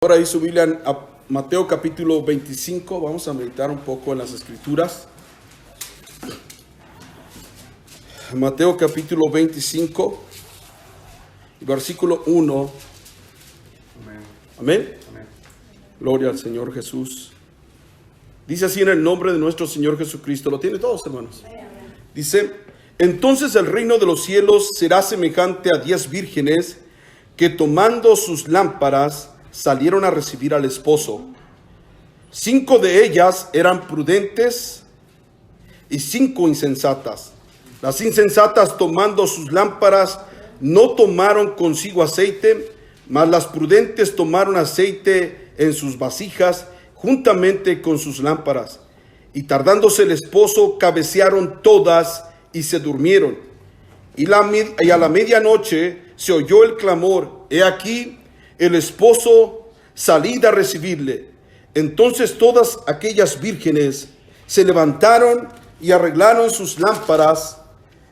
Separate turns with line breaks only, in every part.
ahora ahí su Biblia a Mateo capítulo 25. Vamos a meditar un poco en las Escrituras. Mateo capítulo 25, versículo 1.
Amén.
Amén.
Amén.
Gloria al Señor Jesús. Dice así en el nombre de nuestro Señor Jesucristo. ¿Lo tiene todos, hermanos? Dice: entonces el reino de los cielos será semejante a 10 vírgenes que tomando sus lámparas salieron a recibir al esposo. 5 de ellas eran prudentes y 5 insensatas. Las insensatas, tomando sus lámparas, no tomaron consigo aceite, mas las prudentes tomaron aceite en sus vasijas juntamente con sus lámparas. Y tardándose el esposo, cabecearon todas y se durmieron. Y a la medianoche se oyó el clamor: he aquí, el esposo, salid a recibirle. Entonces todas aquellas vírgenes se levantaron y arreglaron sus lámparas.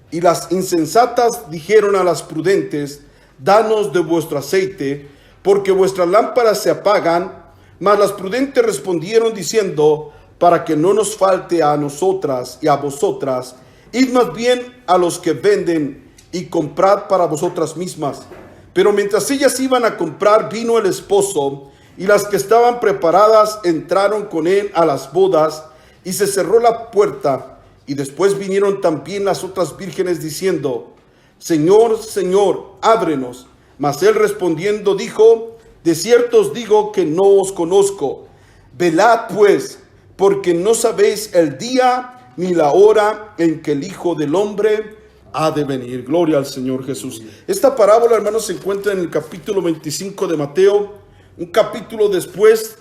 Y las insensatas dijeron a las prudentes: danos de vuestro aceite, porque vuestras lámparas se apagan. Mas las prudentes respondieron diciendo: para que no nos falte a nosotras y a vosotras, id más bien a los que venden y comprad para vosotras mismas. Pero mientras ellas iban a comprar, vino el esposo, y las que estaban preparadas entraron con él a las bodas, y se cerró la puerta. Y después vinieron también las otras vírgenes diciendo: Señor, Señor, ábrenos. Mas él respondiendo dijo: de cierto os digo que no os conozco. Velad pues, porque no sabéis el día ni la hora en que el Hijo del Hombre ha de venir. Gloria al Señor Jesús. Esta parábola, hermanos, se encuentra en el capítulo 25 de Mateo, un capítulo después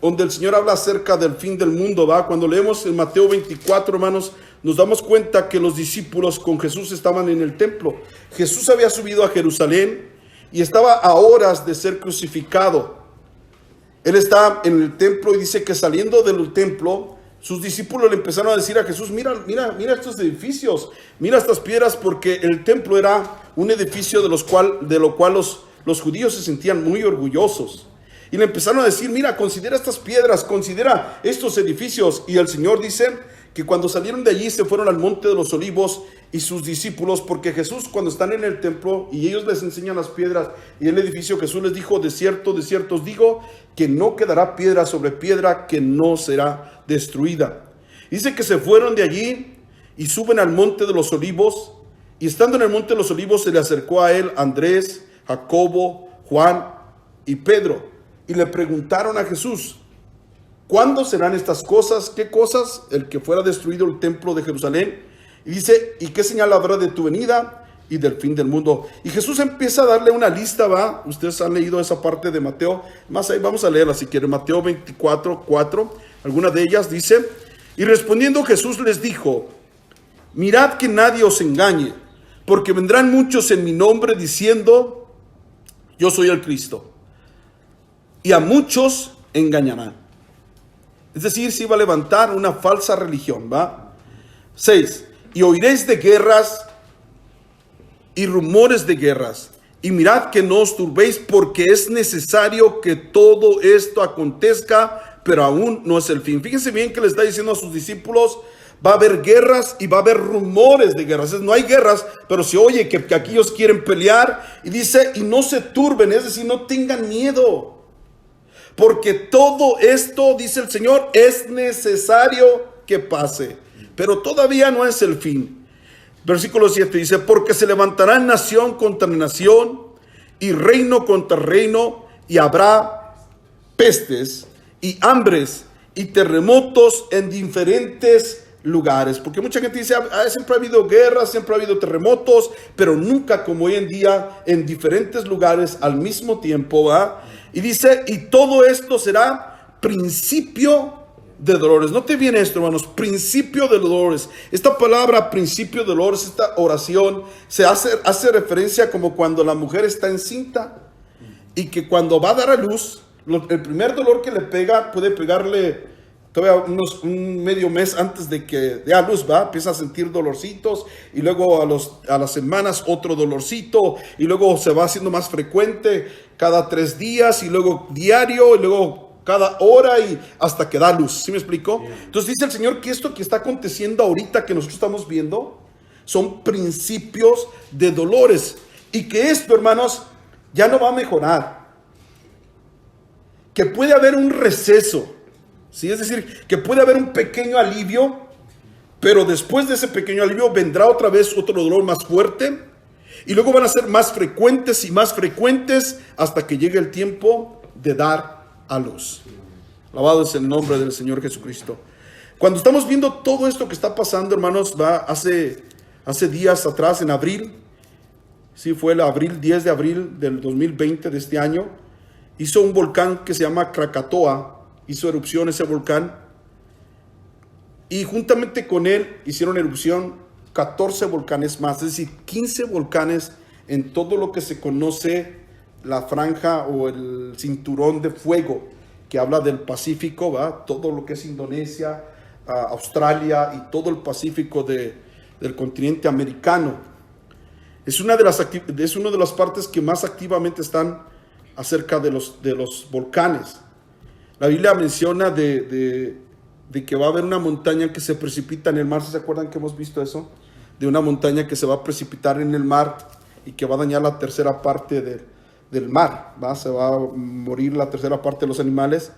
donde el Señor habla acerca del fin del mundo, ¿va? Cuando leemos en Mateo 24, hermanos, nos damos cuenta que los discípulos con Jesús estaban en el templo. Jesús había subido a Jerusalén y estaba a horas de ser crucificado. Él está en el templo y dice que saliendo del templo, sus discípulos le empezaron a decir a Jesús: mira estos edificios, mira estas piedras, porque el templo era un edificio de lo cual los judíos se sentían muy orgullosos. Y le empezaron a decir: mira, considera estas piedras, considera estos edificios. Y el Señor dice que cuando salieron de allí se fueron al monte de los olivos y sus discípulos, porque Jesús, cuando están en el templo y ellos les enseñan las piedras y el edificio, Jesús les dijo: de cierto os digo que no quedará piedra sobre piedra que no será destruida. Dice que se fueron de allí y suben al monte de los olivos, y estando en el monte de los olivos se le acercó a él Andrés, Jacobo, Juan y Pedro. Y le preguntaron a Jesús: ¿cuándo serán estas cosas? ¿Qué cosas? El que fuera destruido el templo de Jerusalén. Y dice: ¿y qué señal habrá de tu venida y del fin del mundo? Y Jesús empieza a darle una lista, ¿va? Ustedes han leído esa parte de Mateo. Más ahí vamos a leerla si quieren. Mateo 24, 4. Alguna de ellas dice: y respondiendo Jesús les dijo: mirad que nadie os engañe, porque vendrán muchos en mi nombre diciendo: yo soy el Cristo. Y a muchos engañarán. Es decir, se iba a levantar una falsa religión, ¿va? 6. Y oiréis de guerras y rumores de guerras. Y mirad que no os turbéis, porque es necesario que todo esto acontezca, pero aún no es el fin. Fíjense bien que le está diciendo a sus discípulos: va a haber guerras y va a haber rumores de guerras. No hay guerras, pero se oye que aquí ellos quieren pelear. Y dice: y no se turben, es decir, no tengan miedo. Porque todo esto, dice el Señor, es necesario que pase, pero todavía no es el fin. Versículo 7 dice: porque se levantará nación contra nación y reino contra reino, y habrá pestes y hambres y terremotos en diferentes lugares. Porque mucha gente dice: siempre ha habido guerras, siempre ha habido terremotos, pero nunca como hoy en día en diferentes lugares al mismo tiempo, ¿va? Y dice: y todo esto será principio de dolores. Note bien esto, hermanos: principio de dolores. Esta palabra principio de dolores, esta oración, se hace referencia como cuando la mujer está encinta y que cuando va a dar a luz, el primer dolor que le pega puede pegarle todavía un medio mes antes de que dé a luz, va, empieza a sentir dolorcitos, y luego a las semanas otro dolorcito, y luego se va haciendo más frecuente cada 3 días, y luego diario, y luego cada hora, y hasta que da luz. ¿Sí me explico? Entonces dice el Señor que esto que está aconteciendo ahorita, que nosotros estamos viendo, son principios de dolores, y que esto, hermanos, ya no va a mejorar, que puede haber un receso. ¿Sí? Es decir, que puede haber un pequeño alivio, pero después de ese pequeño alivio vendrá otra vez otro dolor más fuerte, y luego van a ser más frecuentes y más frecuentes hasta que llegue el tiempo de dar a luz. Alabado es el nombre del Señor Jesucristo. Cuando estamos viendo todo esto que está pasando, hermanos, hace días atrás, en abril, sí, fue el 10 de abril del 2020 de este año, hizo un volcán que se llama Krakatoa. Hizo erupción ese volcán, y juntamente con él hicieron erupción 14 volcanes más, es decir, 15 volcanes en todo lo que se conoce la franja o el cinturón de fuego que habla del Pacífico, ¿va? Todo lo que es Indonesia, Australia y todo el Pacífico del continente americano. Es una de las partes que más activamente están acerca de los volcanes. La Biblia menciona de que va a haber una montaña que se precipita en el mar. ¿Se acuerdan que hemos visto eso? De una montaña que se va a precipitar en el mar y que va a dañar la tercera parte del mar, ¿va? Se va a morir la tercera parte de los animales.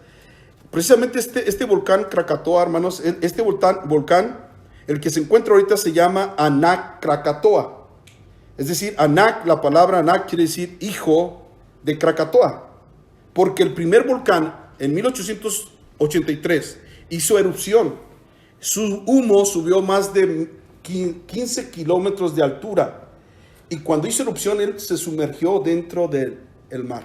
Precisamente este volcán Krakatoa, hermanos, este volcán, el que se encuentra ahorita se llama Anak Krakatoa. Es decir, Anak, la palabra Anak quiere decir hijo de Krakatoa. Porque el primer volcán, en 1883, hizo erupción. Su humo subió más de 15 kilómetros de altura. Y cuando hizo erupción, él se sumergió dentro del mar.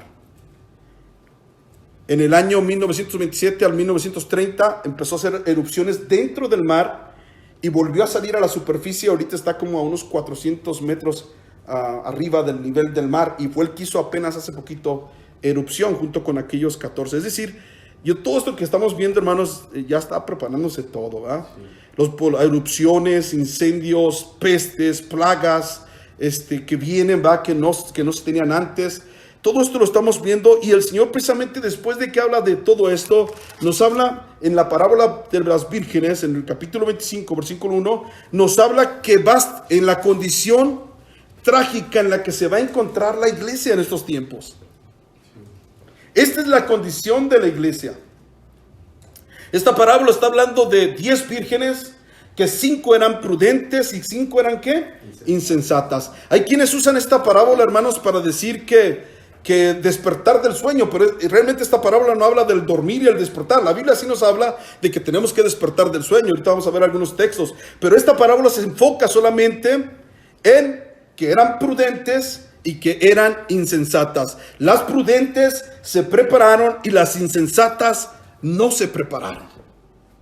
En el año 1927 al 1930 empezó a hacer erupciones dentro del mar y volvió a salir a la superficie. Ahorita está como a unos 400 metros arriba del nivel del mar. Y fue el que hizo apenas hace poquito erupción junto con aquellos 14. Es decir, todo esto que estamos viendo, hermanos, ya está preparándose todo, ¿verdad? Sí. Erupciones, incendios, pestes, plagas que vienen, ¿verdad? Que no se tenían antes. Todo esto lo estamos viendo, y el Señor, precisamente después de que habla de todo esto, nos habla en la parábola de las vírgenes, en el capítulo 25, versículo 1, nos habla que va en la condición trágica en la que se va a encontrar la iglesia en estos tiempos. Esta es la condición de la iglesia. Esta parábola está hablando de 10 vírgenes, que 5 eran prudentes y 5 eran ¿qué? Insensatas. Hay quienes usan esta parábola, hermanos, para decir que despertar del sueño, pero realmente esta parábola no habla del dormir y el despertar. La Biblia sí nos habla de que tenemos que despertar del sueño. Ahorita vamos a ver algunos textos, pero esta parábola se enfoca solamente en que eran prudentes y que eran insensatas. Las prudentes se prepararon y las insensatas no se prepararon.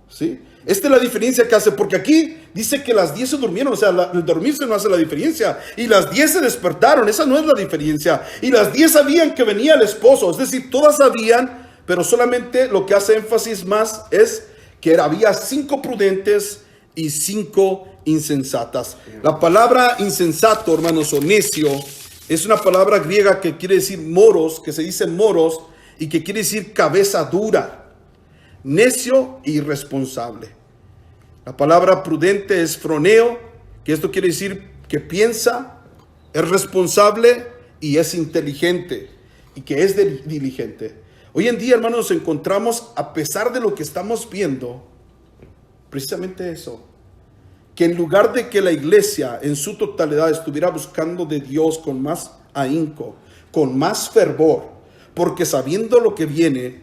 ¿Sí? Esta es la diferencia que hace, porque aquí dice que las 10 se durmieron, o sea, el dormirse no hace la diferencia, y las 10 se despertaron, esa no es la diferencia, y las 10 sabían que venía el esposo, es decir, todas sabían, pero solamente lo que hace énfasis más es que había 5 prudentes y 5 insensatas. La palabra insensato, hermanos, o necio, es una palabra griega que quiere decir moros, que se dice moros, y que quiere decir cabeza dura. Necio e irresponsable. La palabra prudente es froneo, que esto quiere decir que piensa, es responsable y es inteligente, y que es diligente. Hoy en día, hermanos, nos encontramos, a pesar de lo que estamos viendo, precisamente eso, que en lugar de que la iglesia en su totalidad estuviera buscando de Dios con más ahínco, con más fervor, porque sabiendo lo que viene,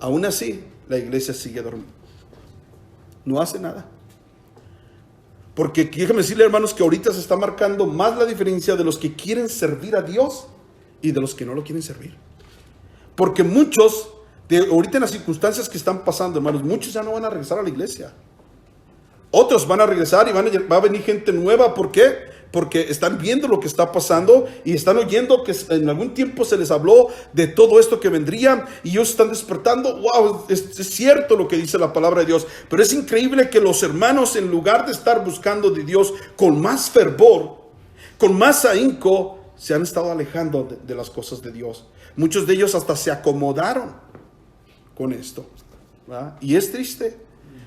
aún así la iglesia sigue dormida. No hace nada. Porque déjame decirle, hermanos, que ahorita se está marcando más la diferencia de los que quieren servir a Dios y de los que no lo quieren servir. Porque muchos, ahorita en las circunstancias que están pasando, hermanos, muchos ya no van a regresar a la iglesia. Otros van a regresar y va a venir gente nueva. ¿Por qué? Porque están viendo lo que está pasando y están oyendo que en algún tiempo se les habló de todo esto que vendría y ellos están despertando. Wow, es cierto lo que dice la palabra de Dios, pero es increíble que los hermanos, en lugar de estar buscando de Dios con más fervor, con más ahínco, se han estado alejando de las cosas de Dios. Muchos de ellos hasta se acomodaron con esto, ¿verdad? Y es triste,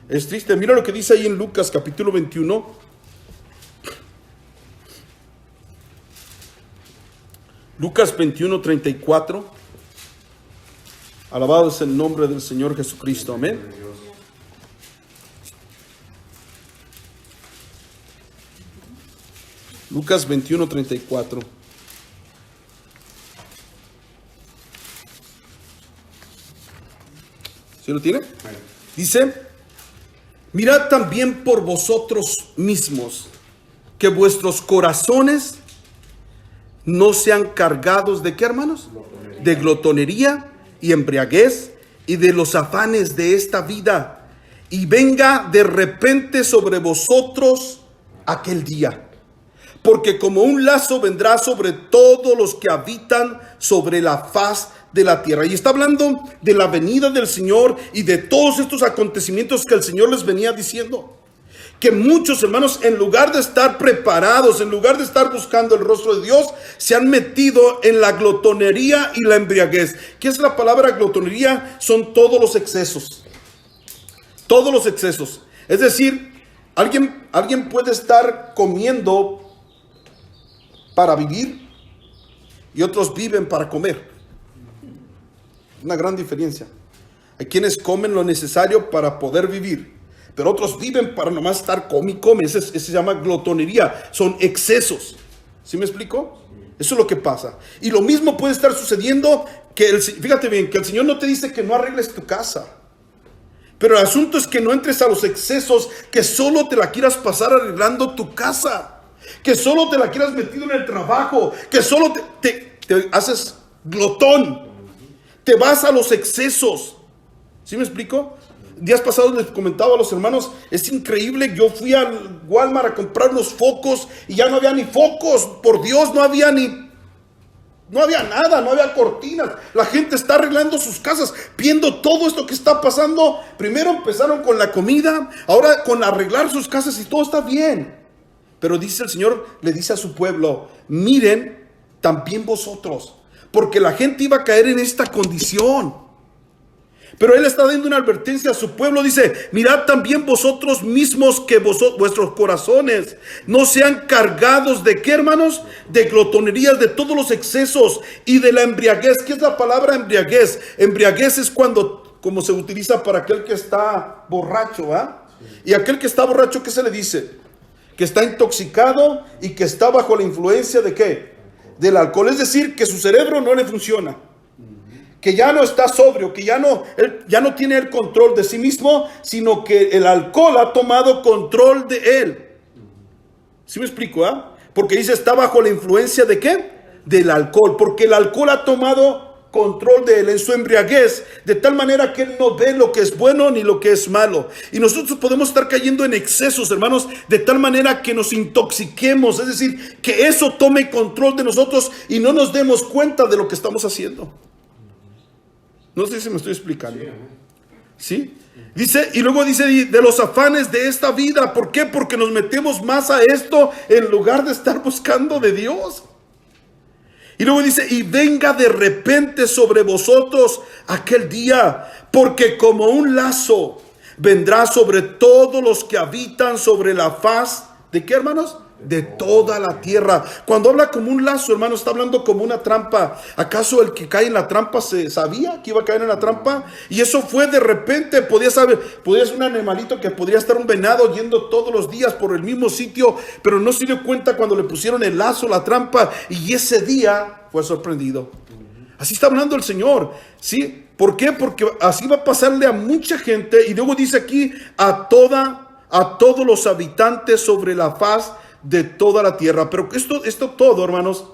es triste. Mira lo que dice ahí en Lucas capítulo 21. Lucas 21:34. Alabado es el nombre del Señor Jesucristo, amén. Lucas 21:34. ¿Sí lo tiene? Dice: mirad también por vosotros mismos, que vuestros corazones no sean cargados de ¿qué, hermanos? De glotonería y embriaguez y de los afanes de esta vida, y venga de repente sobre vosotros aquel día. Porque como un lazo vendrá sobre todos los que habitan sobre la faz de la tierra. Y está hablando de la venida del Señor y de todos estos acontecimientos que el Señor les venía diciendo. Que muchos hermanos, en lugar de estar preparados, en lugar de estar buscando el rostro de Dios, se han metido en la glotonería y la embriaguez. ¿Qué es la palabra glotonería? Son todos los excesos. Todos los excesos. Es decir, alguien puede estar comiendo para vivir y otros viven para comer. Una gran diferencia. Hay quienes comen lo necesario para poder vivir, pero otros viven para nomás estar come y come. Ese se llama glotonería. Son excesos. ¿Sí me explico? Eso es lo que pasa. Y lo mismo puede estar sucediendo fíjate bien, que el Señor no te dice que no arregles tu casa. Pero el asunto es que no entres a los excesos, que solo te la quieras pasar arreglando tu casa. Que solo te la quieras metido en el trabajo. Que solo te haces glotón. Te vas a los excesos. ¿Sí me explico? Días pasados les comentaba a los hermanos, es increíble, yo fui al Walmart a comprar unos focos y ya no había ni focos, por Dios, no había nada, no había cortinas. La gente está arreglando sus casas, viendo todo esto que está pasando. Primero empezaron con la comida, ahora con arreglar sus casas y todo está bien. Pero dice el Señor, le dice a su pueblo, miren también vosotros, porque la gente iba a caer en esta condición. Pero Él está dando una advertencia a su pueblo. Dice, mirad también vosotros mismos que vuestros corazones no sean cargados de ¿qué, hermanos? De glotonerías, de todos los excesos y de la embriaguez. ¿Qué es la palabra embriaguez? Embriaguez es como se utiliza para aquel que está borracho, ¿ah? Y aquel que está borracho, ¿qué se le dice? Que está intoxicado y que está bajo la influencia ¿de qué? Del alcohol. Es decir, que su cerebro no le funciona. Que ya no está sobrio, que ya no tiene el control de sí mismo, sino que el alcohol ha tomado control de él. ¿Sí me explico? Porque dice, está bajo la influencia ¿de qué? Del alcohol, porque el alcohol ha tomado control de él en su embriaguez, de tal manera que él no ve lo que es bueno ni lo que es malo. Y nosotros podemos estar cayendo en excesos, hermanos, de tal manera que nos intoxiquemos, es decir, que eso tome control de nosotros y no nos demos cuenta de lo que estamos haciendo. No sé si me estoy explicando. ¿Sí? Dice, y luego dice, de los afanes de esta vida. ¿Por qué? Porque nos metemos más a esto en lugar de estar buscando de Dios. Y luego dice, y venga de repente sobre vosotros aquel día, porque como un lazo vendrá sobre todos los que habitan sobre la faz, ¿de qué, hermanos? De toda la tierra. Cuando habla como un lazo, hermano, está hablando como una trampa. ¿Acaso el que cae en la trampa se sabía que iba a caer en la trampa? Y eso fue de repente. Podía ser un animalito que podría estar un venado yendo todos los días por el mismo sitio, pero no se dio cuenta cuando le pusieron el lazo, la trampa, y ese día fue sorprendido. Así está hablando el Señor, ¿sí? ¿Por qué? Porque así va a pasarle a mucha gente. Y luego dice aquí, a todos los habitantes sobre la faz de toda la tierra. Pero esto todo, hermanos,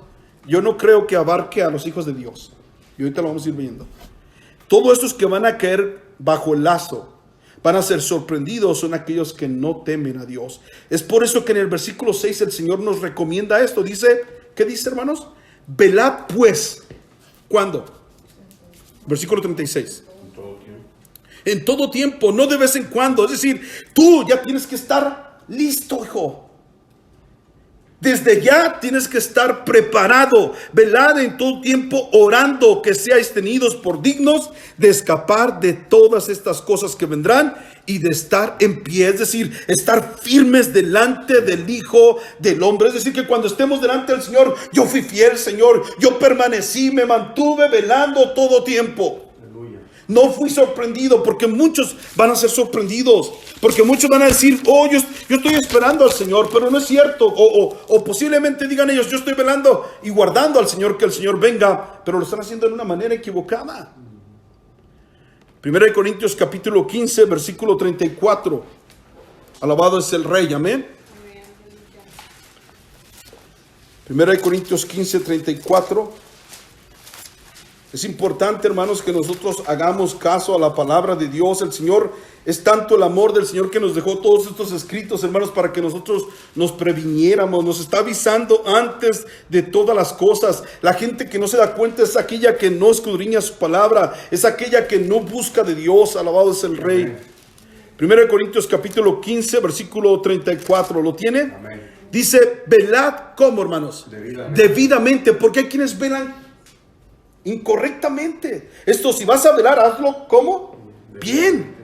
yo no creo que abarque a los hijos de Dios. Y ahorita lo vamos a ir viendo. Todos estos que van a caer bajo el lazo, van a ser sorprendidos son aquellos que no temen a Dios. Es por eso que en el versículo 6 el Señor nos recomienda esto. Dice, ¿qué dice, hermanos? Velad pues. ¿Cuándo? Versículo 36. En todo tiempo, no de vez en cuando. Es decir, tú ya tienes que estar listo, hijo. Desde ya tienes que estar preparado. Velad en todo tiempo, orando que seáis tenidos por dignos de escapar de todas estas cosas que vendrán y de estar en pie. Es decir, estar firmes delante del Hijo del Hombre. Es decir, que cuando estemos delante del Señor, yo fui fiel, Señor. Yo permanecí, me mantuve velando todo tiempo. No fui sorprendido, porque muchos van a ser sorprendidos, porque muchos van a decir, oh, yo estoy esperando al Señor, pero no es cierto, o posiblemente digan ellos, yo estoy velando y guardando al Señor, que el Señor venga, pero lo están haciendo de una manera equivocada. 1 Corintios capítulo 15, versículo 34, alabado es el Rey, amén. 1 Corintios 15, 34. Es importante, hermanos, que nosotros hagamos caso a la palabra de Dios. El Señor, es tanto el amor del Señor que nos dejó todos estos escritos, hermanos, para que nosotros nos previniéramos. Nos está avisando antes de todas las cosas. La gente que no se da cuenta es aquella que no escudriña su palabra, es aquella que no busca de Dios. Alabado es el Rey. Amén. 1 Corintios capítulo 15, versículo 34. ¿Lo tiene?
Amén.
Dice, velad, ¿cómo, hermanos? Debidamente, porque hay quienes velan incorrectamente. Esto, si vas a velar, hazlo ¿cómo? Bien.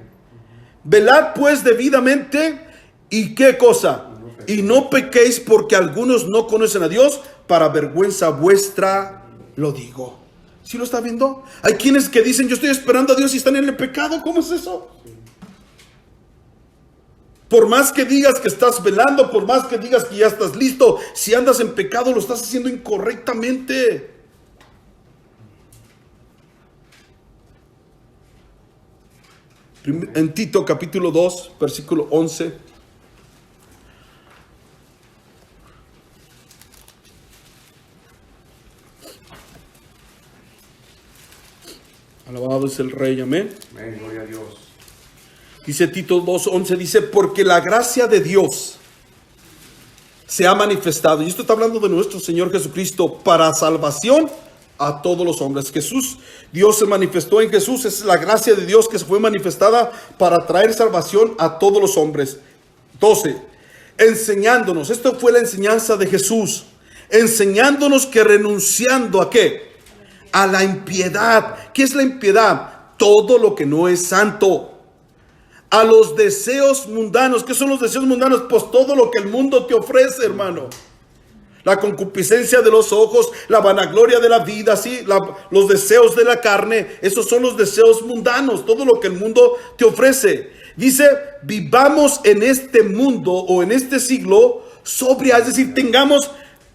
Velad pues debidamente. ¿Y qué cosa? Y no pequéis, porque algunos no conocen a Dios, para vergüenza vuestra lo digo. ¿Sí lo está viendo? Hay quienes que dicen, yo estoy esperando a Dios y están en el pecado. ¿Cómo es eso? Por más que digas que estás velando, por más que digas que ya estás listo, si andas en pecado, lo estás haciendo incorrectamente. En Tito capítulo 2, versículo 11. Alabado es el Rey, amén.
Amén, gloria a Dios.
Dice Tito 2:11, dice, porque la gracia de Dios se ha manifestado. Y esto está hablando de nuestro Señor Jesucristo para salvación a todos los hombres. Dios se manifestó en Jesús. Es la gracia de Dios que se fue manifestada para traer salvación a todos los hombres. 12. Enseñándonos. Esto fue la enseñanza de Jesús. Enseñándonos que renunciando ¿a qué? A la impiedad. ¿Qué es la impiedad? Todo lo que no es santo. A los deseos mundanos. ¿Qué son los deseos mundanos? Pues todo lo que el mundo te ofrece, hermano. La concupiscencia de los ojos, la vanagloria de la vida, ¿sí? Los deseos de la carne, esos son los deseos mundanos, todo lo que el mundo te ofrece. Dice, vivamos en este mundo o en este siglo sobria, es decir,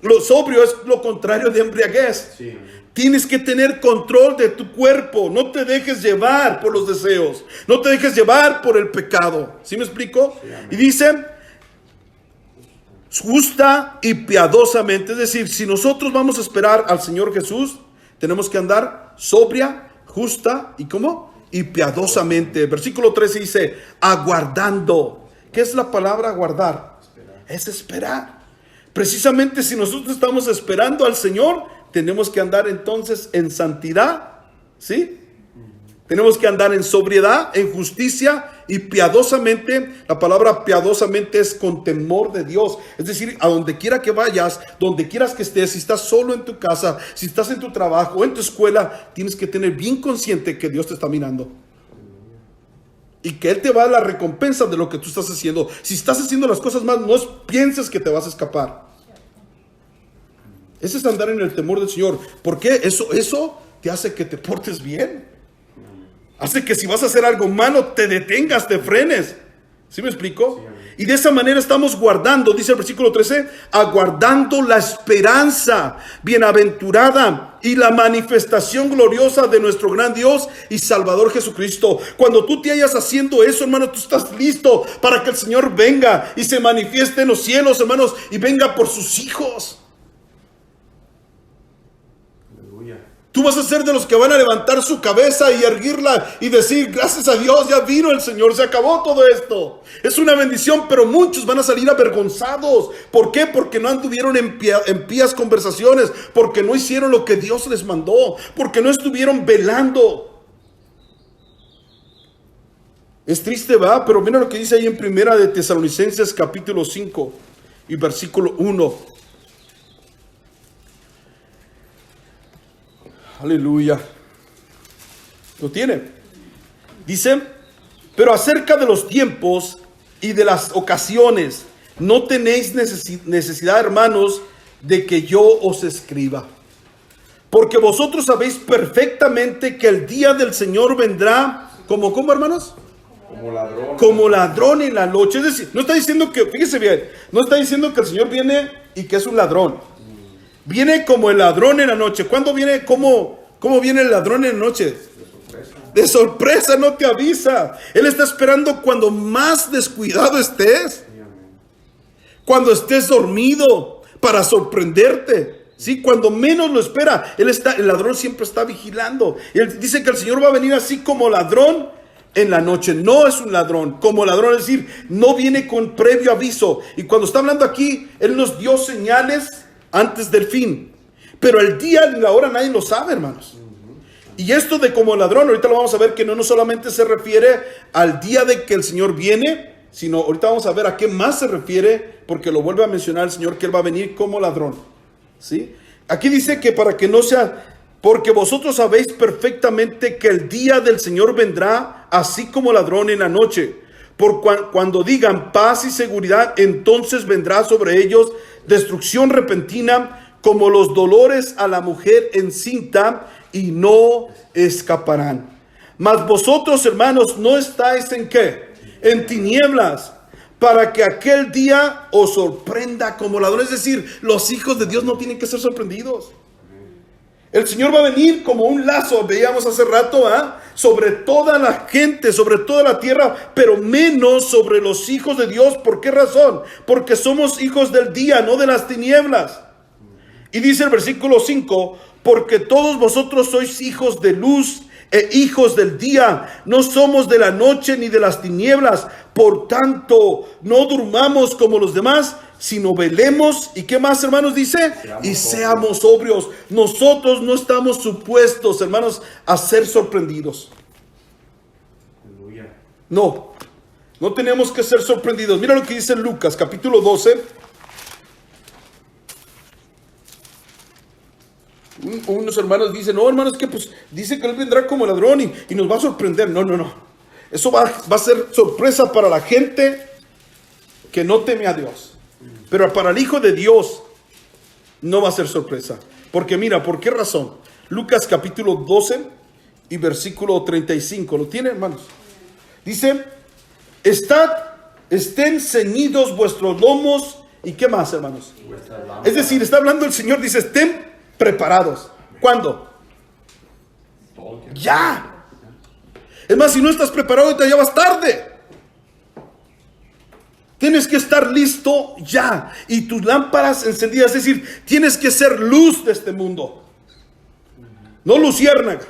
lo sobrio es lo contrario de embriaguez. Sí. Tienes que tener control de tu cuerpo, no te dejes llevar por los deseos, no te dejes llevar por el pecado. ¿Sí me explico? Sí, y dice, justa y piadosamente, es decir, si nosotros vamos a esperar al Señor Jesús, tenemos que andar sobria, justa y ¿cómo? Y piadosamente. Versículo 13 dice, aguardando. ¿Qué es la palabra aguardar? Es esperar. Precisamente si nosotros estamos esperando al Señor, tenemos que andar entonces en santidad, ¿sí? Tenemos que andar en sobriedad, en justicia y piadosamente. La palabra piadosamente es con temor de Dios. Es decir, a donde quiera que vayas, donde quieras que estés, si estás solo en tu casa, si estás en tu trabajo o en tu escuela, tienes que tener bien consciente que Dios te está mirando. Y que Él te va a dar la recompensa de lo que tú estás haciendo. Si estás haciendo las cosas mal, no pienses que te vas a escapar. Ese es andar en el temor del Señor. ¿Por qué? Eso te hace que te portes bien. Hace que si vas a hacer algo malo, te detengas, te frenes. ¿Sí me explico? Sí, y de esa manera estamos guardando, dice el versículo 13, aguardando la esperanza bienaventurada y la manifestación gloriosa de nuestro gran Dios y Salvador Jesucristo. Cuando tú te hayas haciendo eso, hermano, tú estás listo para que el Señor venga y se manifieste en los cielos, hermanos, y venga por sus hijos.
Aleluya.
Tú vas a ser de los que van a levantar su cabeza y erguirla y decir, gracias a Dios, ya vino el Señor, se acabó todo esto. Es una bendición, pero muchos van a salir avergonzados. ¿Por qué? Porque no anduvieron en pías conversaciones, porque no hicieron lo que Dios les mandó, porque no estuvieron velando. Es triste, ¿verdad? Pero mira lo que dice ahí en Primera de Tesalonicenses capítulo 5 y versículo 1. Aleluya. ¿Lo tiene? Dice, pero acerca de los tiempos y de las ocasiones, no tenéis necesidad, hermanos, de que yo os escriba. Porque vosotros sabéis perfectamente que el día del Señor vendrá, ¿cómo hermanos?
Como ladrón.
Como ladrón en la noche. Es decir, no está diciendo que, fíjese bien, no está diciendo que el Señor viene y que es un ladrón. Viene como el ladrón en la noche. ¿Cuándo viene? ¿Cómo viene el ladrón en la noche? De sorpresa, no te avisa. Él está esperando cuando más descuidado estés. Cuando estés dormido, para sorprenderte. ¿Sí? Cuando menos lo espera. El ladrón siempre está vigilando. Él dice que el Señor va a venir así como ladrón en la noche. No es un ladrón, como ladrón, es decir, no viene con previo aviso. Y cuando está hablando aquí, Él nos dio señales antes del fin, pero el día y la hora nadie lo sabe, hermanos. Y esto de como ladrón, ahorita lo vamos a ver que no solamente se refiere al día de que el Señor viene, sino ahorita vamos a ver a qué más se refiere, porque lo vuelve a mencionar el Señor, que Él va a venir como ladrón. ¿Sí? Aquí dice que para que no sea, porque vosotros sabéis perfectamente que el día del Señor vendrá así como ladrón en la noche. Cuando digan paz y seguridad, entonces vendrá sobre ellos destrucción repentina, como los dolores a la mujer encinta, y no escaparán. Mas vosotros, hermanos, no estáis en ¿qué? En tinieblas, para que aquel día os sorprenda como ladrón. Es decir, los hijos de Dios no tienen que ser sorprendidos. El Señor va a venir como un lazo, veíamos hace rato, sobre toda la gente, sobre toda la tierra, pero menos sobre los hijos de Dios. ¿Por qué razón? Porque somos hijos del día, no de las tinieblas. Y dice el versículo 5, porque todos vosotros sois hijos de luz e hijos del día, no somos de la noche ni de las tinieblas. Por tanto, no durmamos como los demás, sino velemos. ¿Y qué más, hermanos, dice? Seamos sobrios. Nosotros no estamos supuestos, hermanos, a ser sorprendidos. No tenemos que ser sorprendidos. Mira lo que dice Lucas, capítulo 12. Unos hermanos dicen, no, hermanos, que pues dice que Él vendrá como ladrón y nos va a sorprender. No. Eso va a ser sorpresa para la gente que no teme a Dios. Pero para el Hijo de Dios no va a ser sorpresa. Porque mira, ¿por qué razón? Lucas capítulo 12 y versículo 35. ¿Lo tiene, hermanos? Dice, estén ceñidos vuestros lomos. ¿Y qué más, hermanos? Es decir, está hablando el Señor, dice, estén preparados. ¿Cuándo? Ya. Es más, si no estás preparado, ya vas tarde. Tienes que estar listo ya. Y tus lámparas encendidas. Es decir, tienes que ser luz de este mundo. No luciérnaga.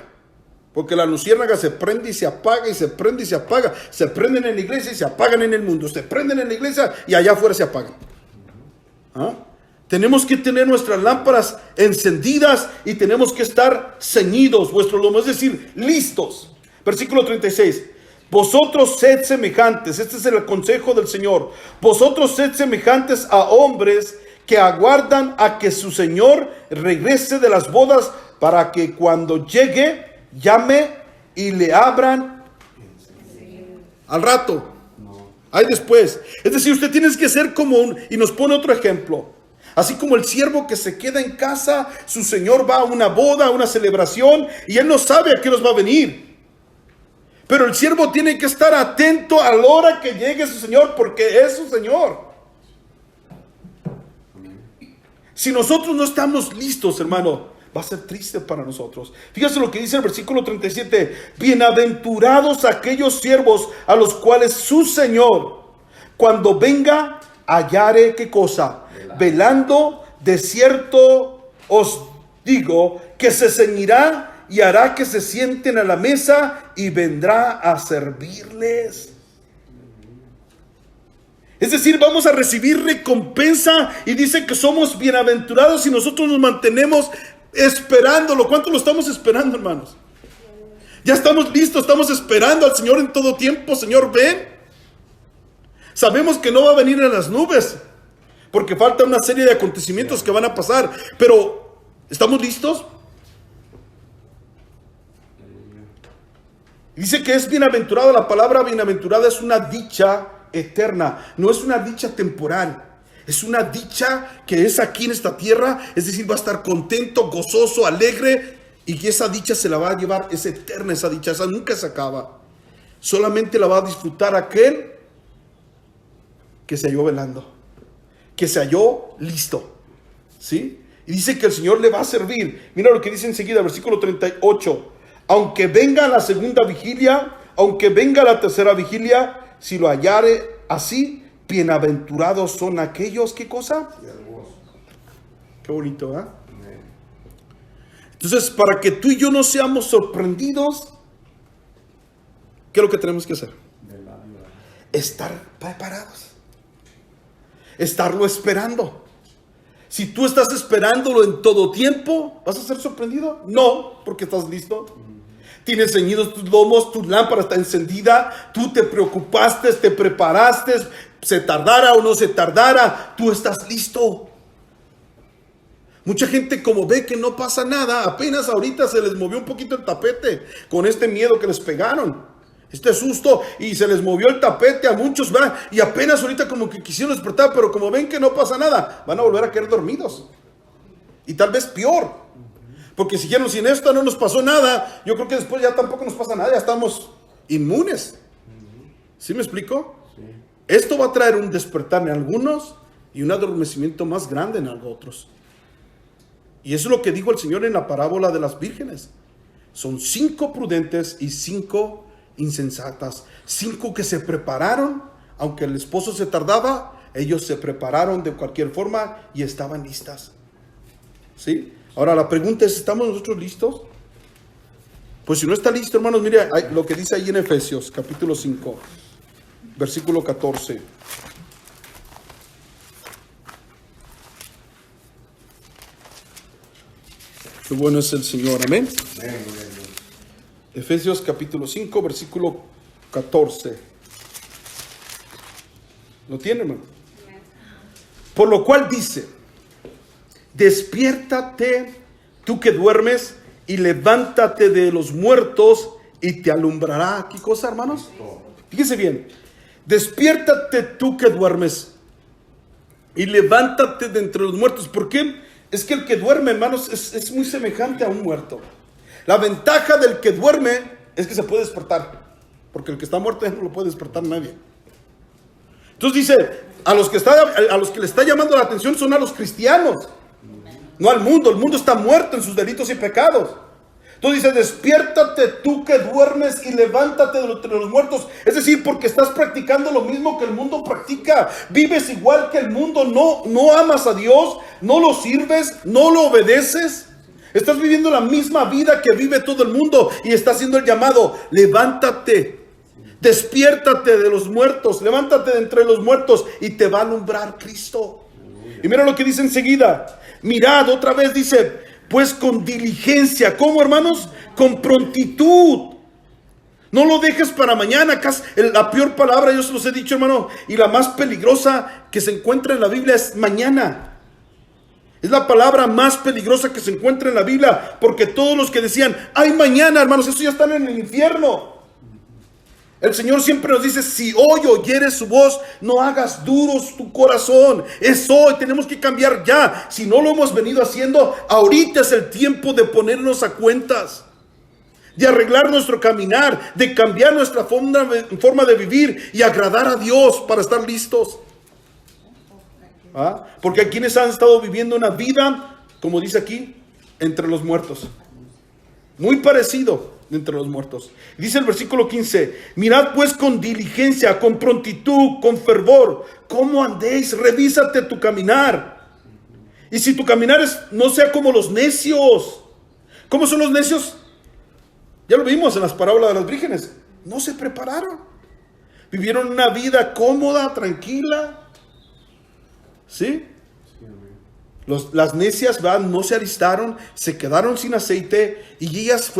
Porque la luciérnaga se prende y se apaga y se prende y se apaga. Se prenden en la iglesia y se apagan en el mundo. Se prenden en la iglesia y allá afuera se apagan. Tenemos que tener nuestras lámparas encendidas y tenemos que estar ceñidos vuestros lomos. Es decir, listos. Versículo 36. Vosotros sed semejantes, este es el consejo del Señor. Vosotros sed semejantes a hombres que aguardan a que su Señor regrese de las bodas, para que cuando llegue, llame y le abran al rato. Ahí después. Es decir, usted tiene que ser como y nos pone otro ejemplo. Así como el siervo que se queda en casa, su Señor va a una boda, a una celebración, y él no sabe a qué nos va a venir. Pero el siervo tiene que estar atento a la hora que llegue su Señor, porque es su Señor. Si nosotros no estamos listos, hermano, va a ser triste para nosotros. Fíjese lo que dice el versículo 37. Bienaventurados aquellos siervos a los cuales su Señor, cuando venga, hallare, ¿qué cosa? Velando. De cierto os digo, que se ceñirá y hará que se sienten a la mesa y vendrá a servirles. Es decir, vamos a recibir recompensa, y dice que somos bienaventurados si nosotros nos mantenemos esperándolo. ¿Cuánto lo estamos esperando, hermanos? Ya estamos listos, estamos esperando al Señor en todo tiempo. Señor, ven. Sabemos que no va a venir en las nubes, porque falta una serie de acontecimientos que van a pasar, pero ¿estamos listos? Dice que es bienaventurado. La palabra bienaventurada es una dicha eterna, no es una dicha temporal. Es una dicha que es aquí en esta tierra, es decir, va a estar contento, gozoso, alegre, y que esa dicha se la va a llevar, es eterna esa dicha, esa nunca se acaba. Solamente la va a disfrutar aquel que se halló velando, que se halló listo, ¿sí? Y dice que el Señor le va a servir. Mira lo que dice enseguida, versículo 38. Aunque venga la segunda vigilia, aunque venga la tercera vigilia, si lo hallare así, bienaventurados son aquellos, ¿qué cosa? Qué bonito, ¿eh? Entonces, para que tú y yo no seamos sorprendidos, ¿qué es lo que tenemos que hacer? Estar preparados, estarlo esperando. Si tú estás esperándolo en todo tiempo, ¿vas a ser sorprendido? No, porque estás listo. Tienes ceñidos tus lomos, tu lámpara está encendida, tú te preocupaste, te preparaste, se tardara o no se tardara, tú estás listo. Mucha gente, como ve que no pasa nada, apenas ahorita se les movió un poquito el tapete con este miedo que les pegaron, este susto, y se les movió el tapete a muchos, ¿verdad? Y apenas ahorita como que quisieron despertar, pero como ven que no pasa nada, van a volver a quedar dormidos. Y tal vez peor. Porque si dijeron, sin esto no nos pasó nada, yo creo que después ya tampoco nos pasa nada, ya estamos inmunes. ¿Sí me explico? Sí. Esto va a traer un despertar en algunos y un adormecimiento más grande en otros. Y eso es lo que dijo el Señor en la parábola de las vírgenes. Son 5 prudentes y 5 insensatas. 5 que se prepararon, aunque el esposo se tardaba, ellos se prepararon de cualquier forma y estaban listas. ¿Sí? Ahora la pregunta es, ¿estamos nosotros listos? Pues si no está listo, hermanos, mire lo que dice ahí en Efesios, capítulo 5, versículo 14. Qué bueno es el Señor, amén. Efesios capítulo 5, versículo 14. ¿Lo tiene, hermano? Por lo cual dice: despiértate tú que duermes y levántate de los muertos y te alumbrará. ¿Qué cosa, hermanos? Fíjese bien. Despiértate tú que duermes y levántate de entre los muertos. ¿Por qué? Es que el que duerme, hermanos, es muy semejante a un muerto. La ventaja del que duerme es que se puede despertar, porque el que está muerto ya no lo puede despertar nadie. Entonces dice, a los que le está llamando la atención son a los cristianos, no al mundo. El mundo está muerto en sus delitos y pecados. Entonces dice, despiértate tú que duermes y levántate de entre los muertos. Es decir, porque estás practicando lo mismo que el mundo practica. Vives igual que el mundo, no amas a Dios, no lo sirves, no lo obedeces. Estás viviendo la misma vida que vive todo el mundo y está haciendo el llamado: levántate, despiértate de los muertos, levántate de entre los muertos y te va a alumbrar Cristo. Y mira lo que dice enseguida. Mirad, otra vez dice, pues con diligencia. ¿Cómo, hermanos? Con prontitud. No lo dejes para mañana. La peor palabra, yo se los he dicho, hermano, y la más peligrosa que se encuentra en la Biblia es mañana. Es la palabra más peligrosa que se encuentra en la Biblia, porque todos los que decían, ay, mañana, hermanos, estos ya están en el infierno. El Señor siempre nos dice, si hoy oyeres su voz, no hagas duros tu corazón. Es hoy, tenemos que cambiar ya. Si no lo hemos venido haciendo, ahorita es el tiempo de ponernos a cuentas, de arreglar nuestro caminar, de cambiar nuestra forma de vivir y agradar a Dios para estar listos. Porque hay quienes han estado viviendo una vida, como dice aquí, entre los muertos. Muy parecido entre los muertos. Dice el versículo 15: mirad pues con diligencia, con prontitud, con fervor, cómo andéis, revísate tu caminar. Y si tu caminar no sea como los necios. ¿Cómo son los necios? Ya lo vimos en las parábolas de las vírgenes. No se prepararon. Vivieron una vida cómoda, tranquila. ¿Sí? Las necias no se alistaron, se quedaron sin aceite. Y ellas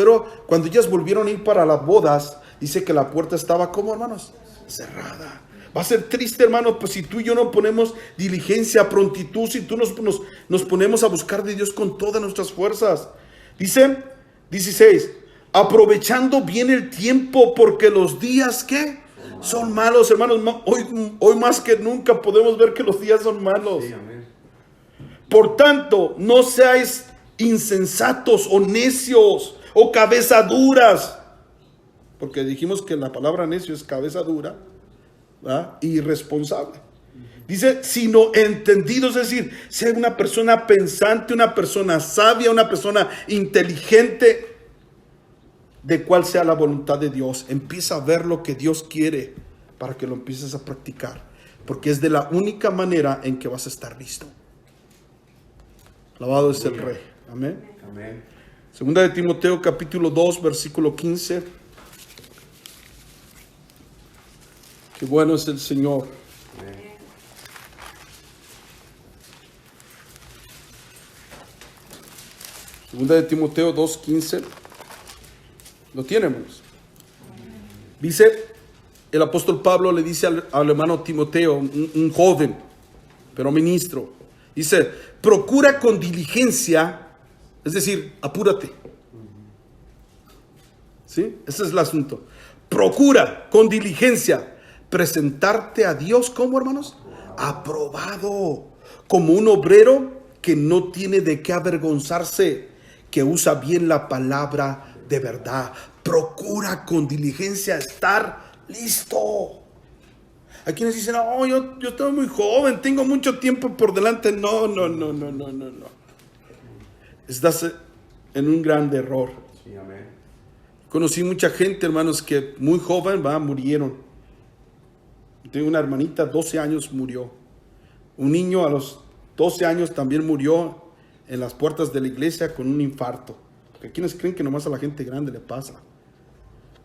cuando ellas volvieron a ir para las bodas, dice que la puerta estaba, ¿cómo, hermanos? Cerrada. Va a ser triste, hermanos, pues si tú y yo no ponemos diligencia, prontitud, si tú nos ponemos a buscar de Dios con todas nuestras fuerzas. Dice 16, aprovechando bien el tiempo, porque los días, ¿qué? Son malos, hermanos. Hoy más que nunca podemos ver que los días son malos.
Sí, amén.
Por tanto, no seáis insensatos o necios o cabezaduras. Porque dijimos que la palabra necio es cabeza dura, ¿verdad? Irresponsable. Dice, sino entendidos, es decir, ser una persona pensante, una persona sabia, una persona inteligente, de cuál sea la voluntad de Dios. Empieza a ver lo que Dios quiere para que lo empieces a practicar, porque es de la única manera en que vas a estar listo. Alabado es el Rey. Amén.
Amén.
Segunda de Timoteo capítulo 2 versículo 15. Qué bueno es el Señor.
Amén.
Segunda de Timoteo 2:15. Lo tenemos. Dice, el apóstol Pablo le dice al hermano Timoteo, un joven, pero ministro. Dice, procura con diligencia, es decir, apúrate. ¿Sí? Ese es el asunto. Procura con diligencia presentarte a Dios, ¿cómo, hermanos? Aprobado, como un obrero que no tiene de qué avergonzarse, que usa bien la palabra de verdad. Procura con diligencia estar listo. Hay quienes dicen, oh, yo estoy muy joven, tengo mucho tiempo por delante. No. Estás en un gran error.
Sí, amén.
Conocí mucha gente, hermanos, que muy joven murieron. Tengo una hermanita, 12 años murió. Un niño a los 12 años también murió en las puertas de la iglesia con un infarto. Porque quienes creen que nomás a la gente grande le pasa.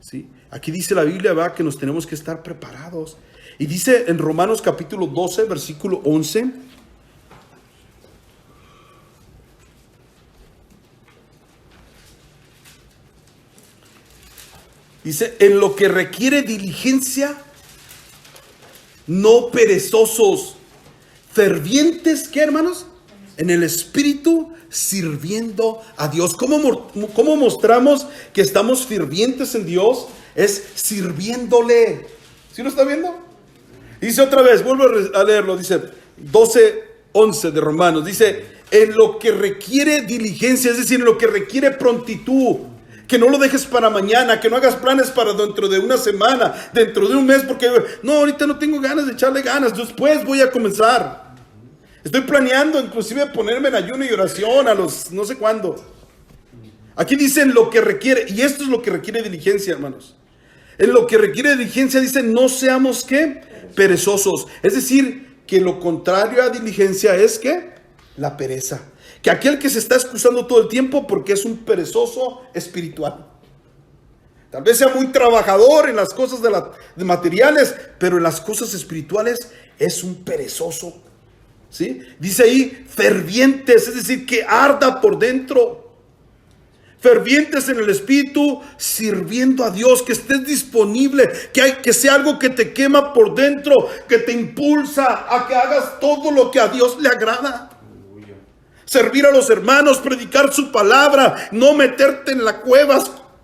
¿Sí? Aquí dice la Biblia, ¿verdad?, que nos tenemos que estar preparados. Y dice en Romanos capítulo 12, versículo 11. Dice, en lo que requiere diligencia, no perezosos, fervientes, ¿qué, hermanos? En el espíritu, sirviendo a Dios. ¿Cómo mostramos que estamos fervientes en Dios? Es sirviéndole. ¿Sí lo está viendo? Dice otra vez, vuelvo a leerlo, dice 12:11 de Romanos, dice, en lo que requiere diligencia, es decir, en lo que requiere prontitud, que no lo dejes para mañana, que no hagas planes para dentro de una semana, dentro de un mes, porque no, ahorita no tengo ganas de echarle ganas, después voy a comenzar. Estoy planeando inclusive ponerme en ayuno y oración a los no sé cuándo. Aquí dicen lo que requiere, y esto es lo que requiere diligencia, hermanos. En lo que requiere diligencia dice, no seamos, ¿qué? Perezosos. Es decir, que lo contrario a diligencia es, ¿qué? La pereza. Que aquel que se está excusando todo el tiempo porque es un perezoso espiritual. Tal vez sea muy trabajador en las cosas de materiales, pero en las cosas espirituales es un perezoso. ¿Sí? Dice ahí, fervientes, es decir, que arda por dentro. Fervientes en el espíritu, sirviendo a Dios, que estés disponible, que sea algo que te quema por dentro, que te impulsa a que hagas todo lo que a Dios le agrada.
Aleluya.
Servir a los hermanos, predicar su palabra, no meterte en la cueva,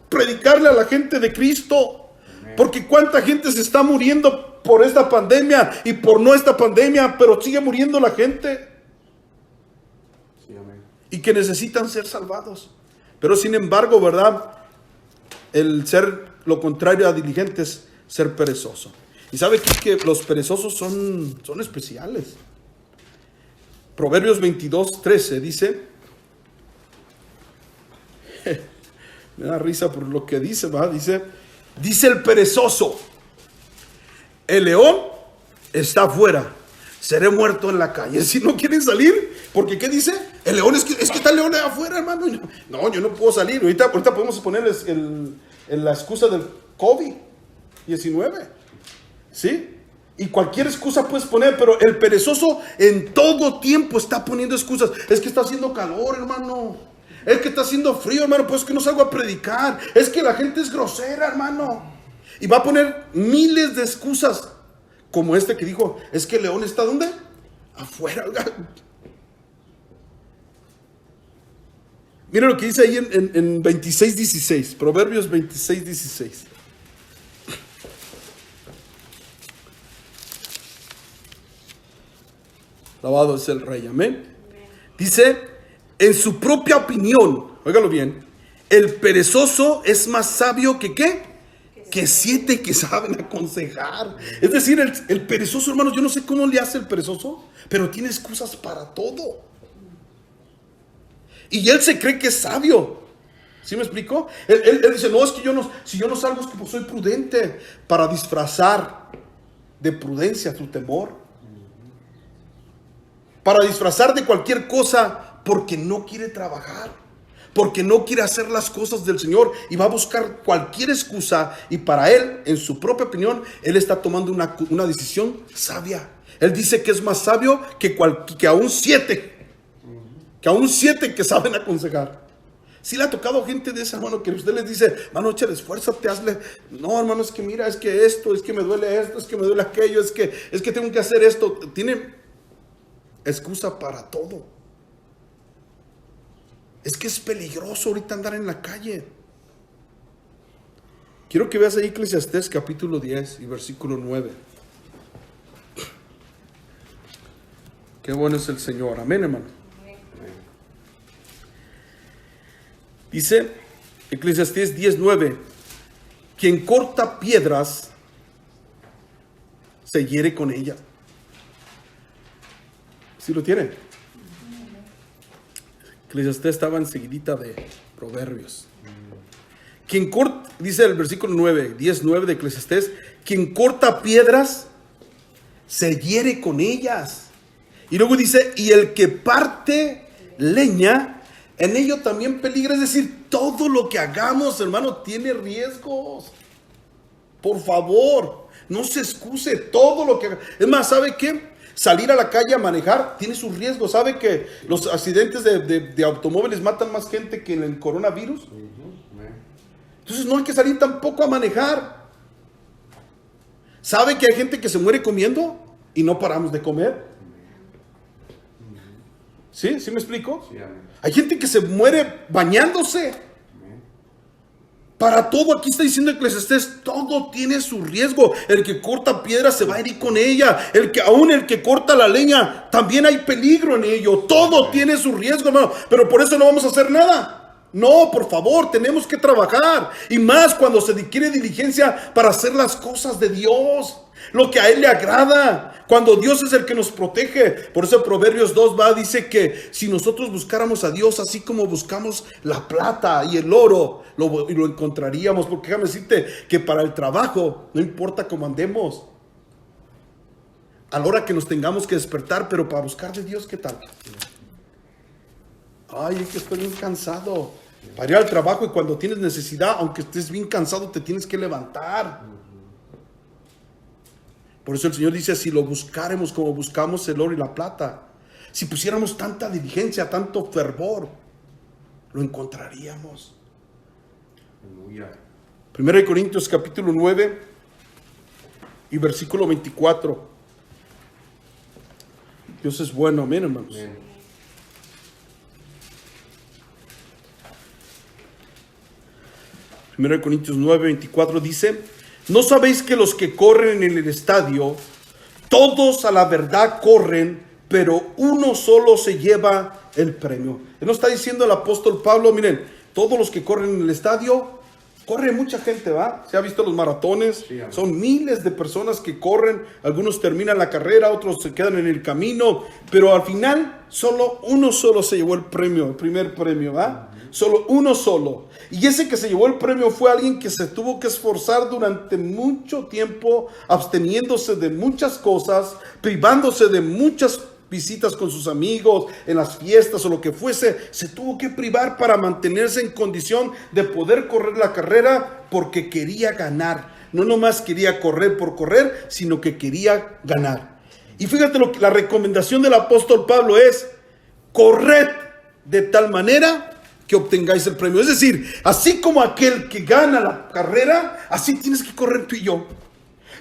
predicarle a la gente de Cristo. Porque cuánta gente se está muriendo por esta pandemia y por no esta pandemia, pero sigue muriendo la gente.
Sí, amén.
Y que necesitan ser salvados. Pero sin embargo, ¿verdad? El ser lo contrario a diligente es ser perezoso. Y sabe que los perezosos son especiales. Proverbios 22:13 dice, me da risa por lo que dice, ¿va? Dice el perezoso, el león está afuera, seré muerto en la calle. Si no quieren salir, porque ¿qué dice? El león es que está el león allá afuera, hermano. No, yo no puedo salir. Ahorita podemos ponerles la excusa del COVID-19. ¿Sí? Y cualquier excusa puedes poner, pero el perezoso en todo tiempo está poniendo excusas. Es que está haciendo calor, hermano. Es que está haciendo frío, hermano. Pues es que no salgo a predicar. Es que la gente es grosera, hermano. Y va a poner miles de excusas. Como este que dijo, es que el león está ¿dónde? Afuera. Mira lo que dice ahí en 26:16. Proverbios 26:16. Alabado es el Rey, amén. Dice, en su propia opinión, óigalo bien, el perezoso es más sabio que ¿qué? Que 7 que saben aconsejar. Es decir, el perezoso, hermanos, yo no sé cómo le hace el perezoso, pero tiene excusas para todo. Y él se cree que es sabio. ¿Sí me explico? Él dice, no, es que si yo no salgo es que pues soy prudente, para disfrazar de prudencia tu temor. Para disfrazar de cualquier cosa, porque no quiere trabajar, porque no quiere hacer las cosas del Señor y va a buscar cualquier excusa. Y para él, en su propia opinión, él está tomando una decisión sabia. Él dice que es más sabio que aún 7, que saben aconsejar. Si le ha tocado gente de esa, hermano, que usted les dice, hermano, échale, esfuérzate, hazle. No, hermano, es que mira, es que esto, es que me duele esto, es que me duele aquello, es que tengo que hacer esto. Tiene excusa para todo. Es que es peligroso ahorita andar en la calle. Quiero que veas ahí Eclesiastés capítulo 10 y versículo 9. Qué bueno es el Señor. Amén, hermano. Dice Eclesiastés 10:9: quien corta piedras se hiere con ellas. ¿Sí lo tiene? Eclesiastés estaba enseguidita de Proverbios. Quien corta, dice el versículo 10:9 de Eclesiastés, quien corta piedras se hiere con ellas. Y luego dice, y el que parte leña, en ello también peligra. Es decir, todo lo que hagamos, hermano, tiene riesgos. Por favor, no se excuse todo lo que haga. Es más, ¿sabe qué? Salir a la calle a manejar tiene sus riesgos. ¿Sabe que los accidentes de automóviles matan más gente que el coronavirus? Entonces no hay que salir tampoco a manejar. ¿Sabe que hay gente que se muere comiendo y no paramos de comer? ¿Sí? ¿Sí me explico?
Sí,
hay gente que se muere bañándose. Para todo, aquí está diciendo Eclesiastés, todo tiene su riesgo. El que corta piedra se va a herir con ella. Aún el que corta la leña, también hay peligro en ello. Todo tiene su riesgo, hermano. Pero por eso no vamos a hacer nada. No, por favor, tenemos que trabajar. Y más cuando se quiere diligencia para hacer las cosas de Dios, lo que a Él le agrada, cuando Dios es el que nos protege. Por eso Proverbios 2 dice que si nosotros buscáramos a Dios así como buscamos la plata y el oro, lo encontraríamos. Porque déjame decirte que para el trabajo no importa cómo andemos, a la hora que nos tengamos que despertar, pero para buscar de Dios, ¿qué tal? Ay, es que estoy bien cansado. Para ir al trabajo, y cuando tienes necesidad, aunque estés bien cansado, te tienes que levantar. Por eso el Señor dice, si lo buscáramos como buscamos el oro y la plata, si pusiéramos tanta diligencia, tanto fervor, lo encontraríamos.
Aleluya.
1 Corintios capítulo 9 y versículo 24. Dios es bueno, amén, hermanos.
Amén.
Primero de Corintios 9, 24 dice, ¿no sabéis que los que corren en el estadio, todos a la verdad corren, pero uno solo se lleva el premio? ¿No está diciendo el apóstol Pablo? Miren, todos los que corren en el estadio, Corre mucha gente, ¿va? Se ha visto los maratones,
Sí, amén.
son miles de personas que corren, algunos terminan la carrera, otros se quedan en el camino, pero al final uno solo se llevó el premio, el primer premio, ¿va? Solo uno solo. Y ese que se llevó el premio fue alguien que se tuvo que esforzar durante mucho tiempo, absteniéndose de muchas cosas, privándose de muchas visitas con sus amigos, en las fiestas o lo que fuese. Se tuvo que privar para mantenerse en condición de poder correr la carrera porque quería ganar. No nomás quería correr por correr, sino que quería ganar. Y fíjate la recomendación del apóstol Pablo es: corred de tal manera que obtengáis el premio. Es decir, así como aquel que gana la carrera, así tienes que correr tú y yo.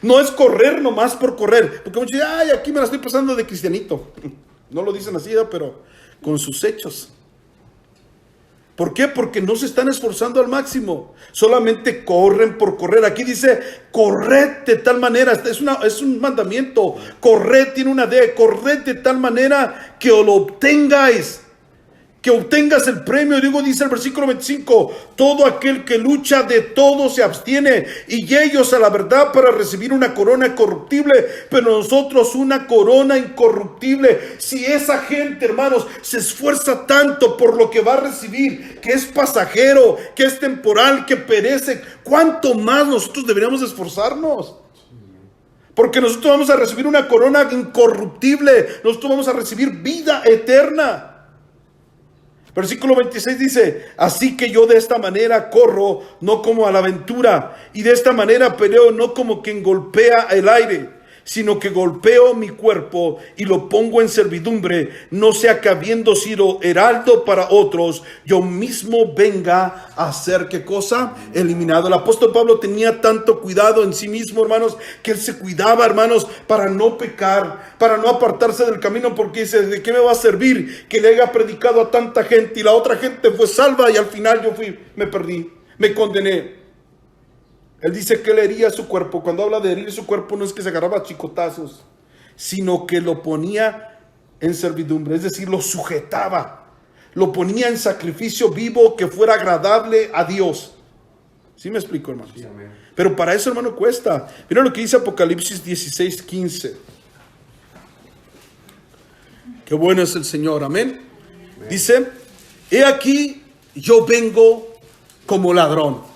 No es correr nomás por correr, porque muchos dicen, ay, aquí me la estoy pasando de cristianito. No lo dicen así, pero con sus hechos. ¿Por qué? Porque no se están esforzando al máximo, solamente corren por correr. Aquí dice, corred de tal manera, es un mandamiento. Corred tiene una D, corred de tal manera que lo obtengáis. Que obtengas el premio. Luego dice el versículo 25, todo aquel que lucha de todo se abstiene, y ellos a la verdad para recibir una corona corruptible, pero nosotros una corona incorruptible. Si esa gente, hermanos, se esfuerza tanto por lo que va a recibir, que es pasajero, que es temporal, que perece, ¿cuánto más nosotros deberíamos esforzarnos? Porque nosotros vamos a recibir una corona incorruptible, nosotros vamos a recibir vida eterna. Versículo 26 dice, así que yo de esta manera corro, no como a la aventura, y de esta manera peleo, no como quien golpea el aire, sino que golpeo mi cuerpo y lo pongo en servidumbre, no sea que habiendo sido heraldo para otros, yo mismo venga a ser, ¿qué cosa? Eliminado. El apóstol Pablo tenía tanto cuidado en sí mismo, hermanos, que él se cuidaba, hermanos, para no pecar, para no apartarse del camino, porque dice, ¿de qué me va a servir que le haya predicado a tanta gente y la otra gente fue salva y al final yo me perdí, me condené? Él dice que él hería su cuerpo. Cuando habla de herir su cuerpo, no es que se agarraba a chicotazos, sino que lo ponía en servidumbre, es decir, lo sujetaba, lo ponía en sacrificio vivo que fuera agradable a Dios. ¿Sí me explico, hermanos?
Sí, amén.
Pero para eso, hermano, cuesta. Mira lo que dice Apocalipsis 16:15. Qué bueno es el Señor, amén. Dice, he aquí yo vengo como ladrón.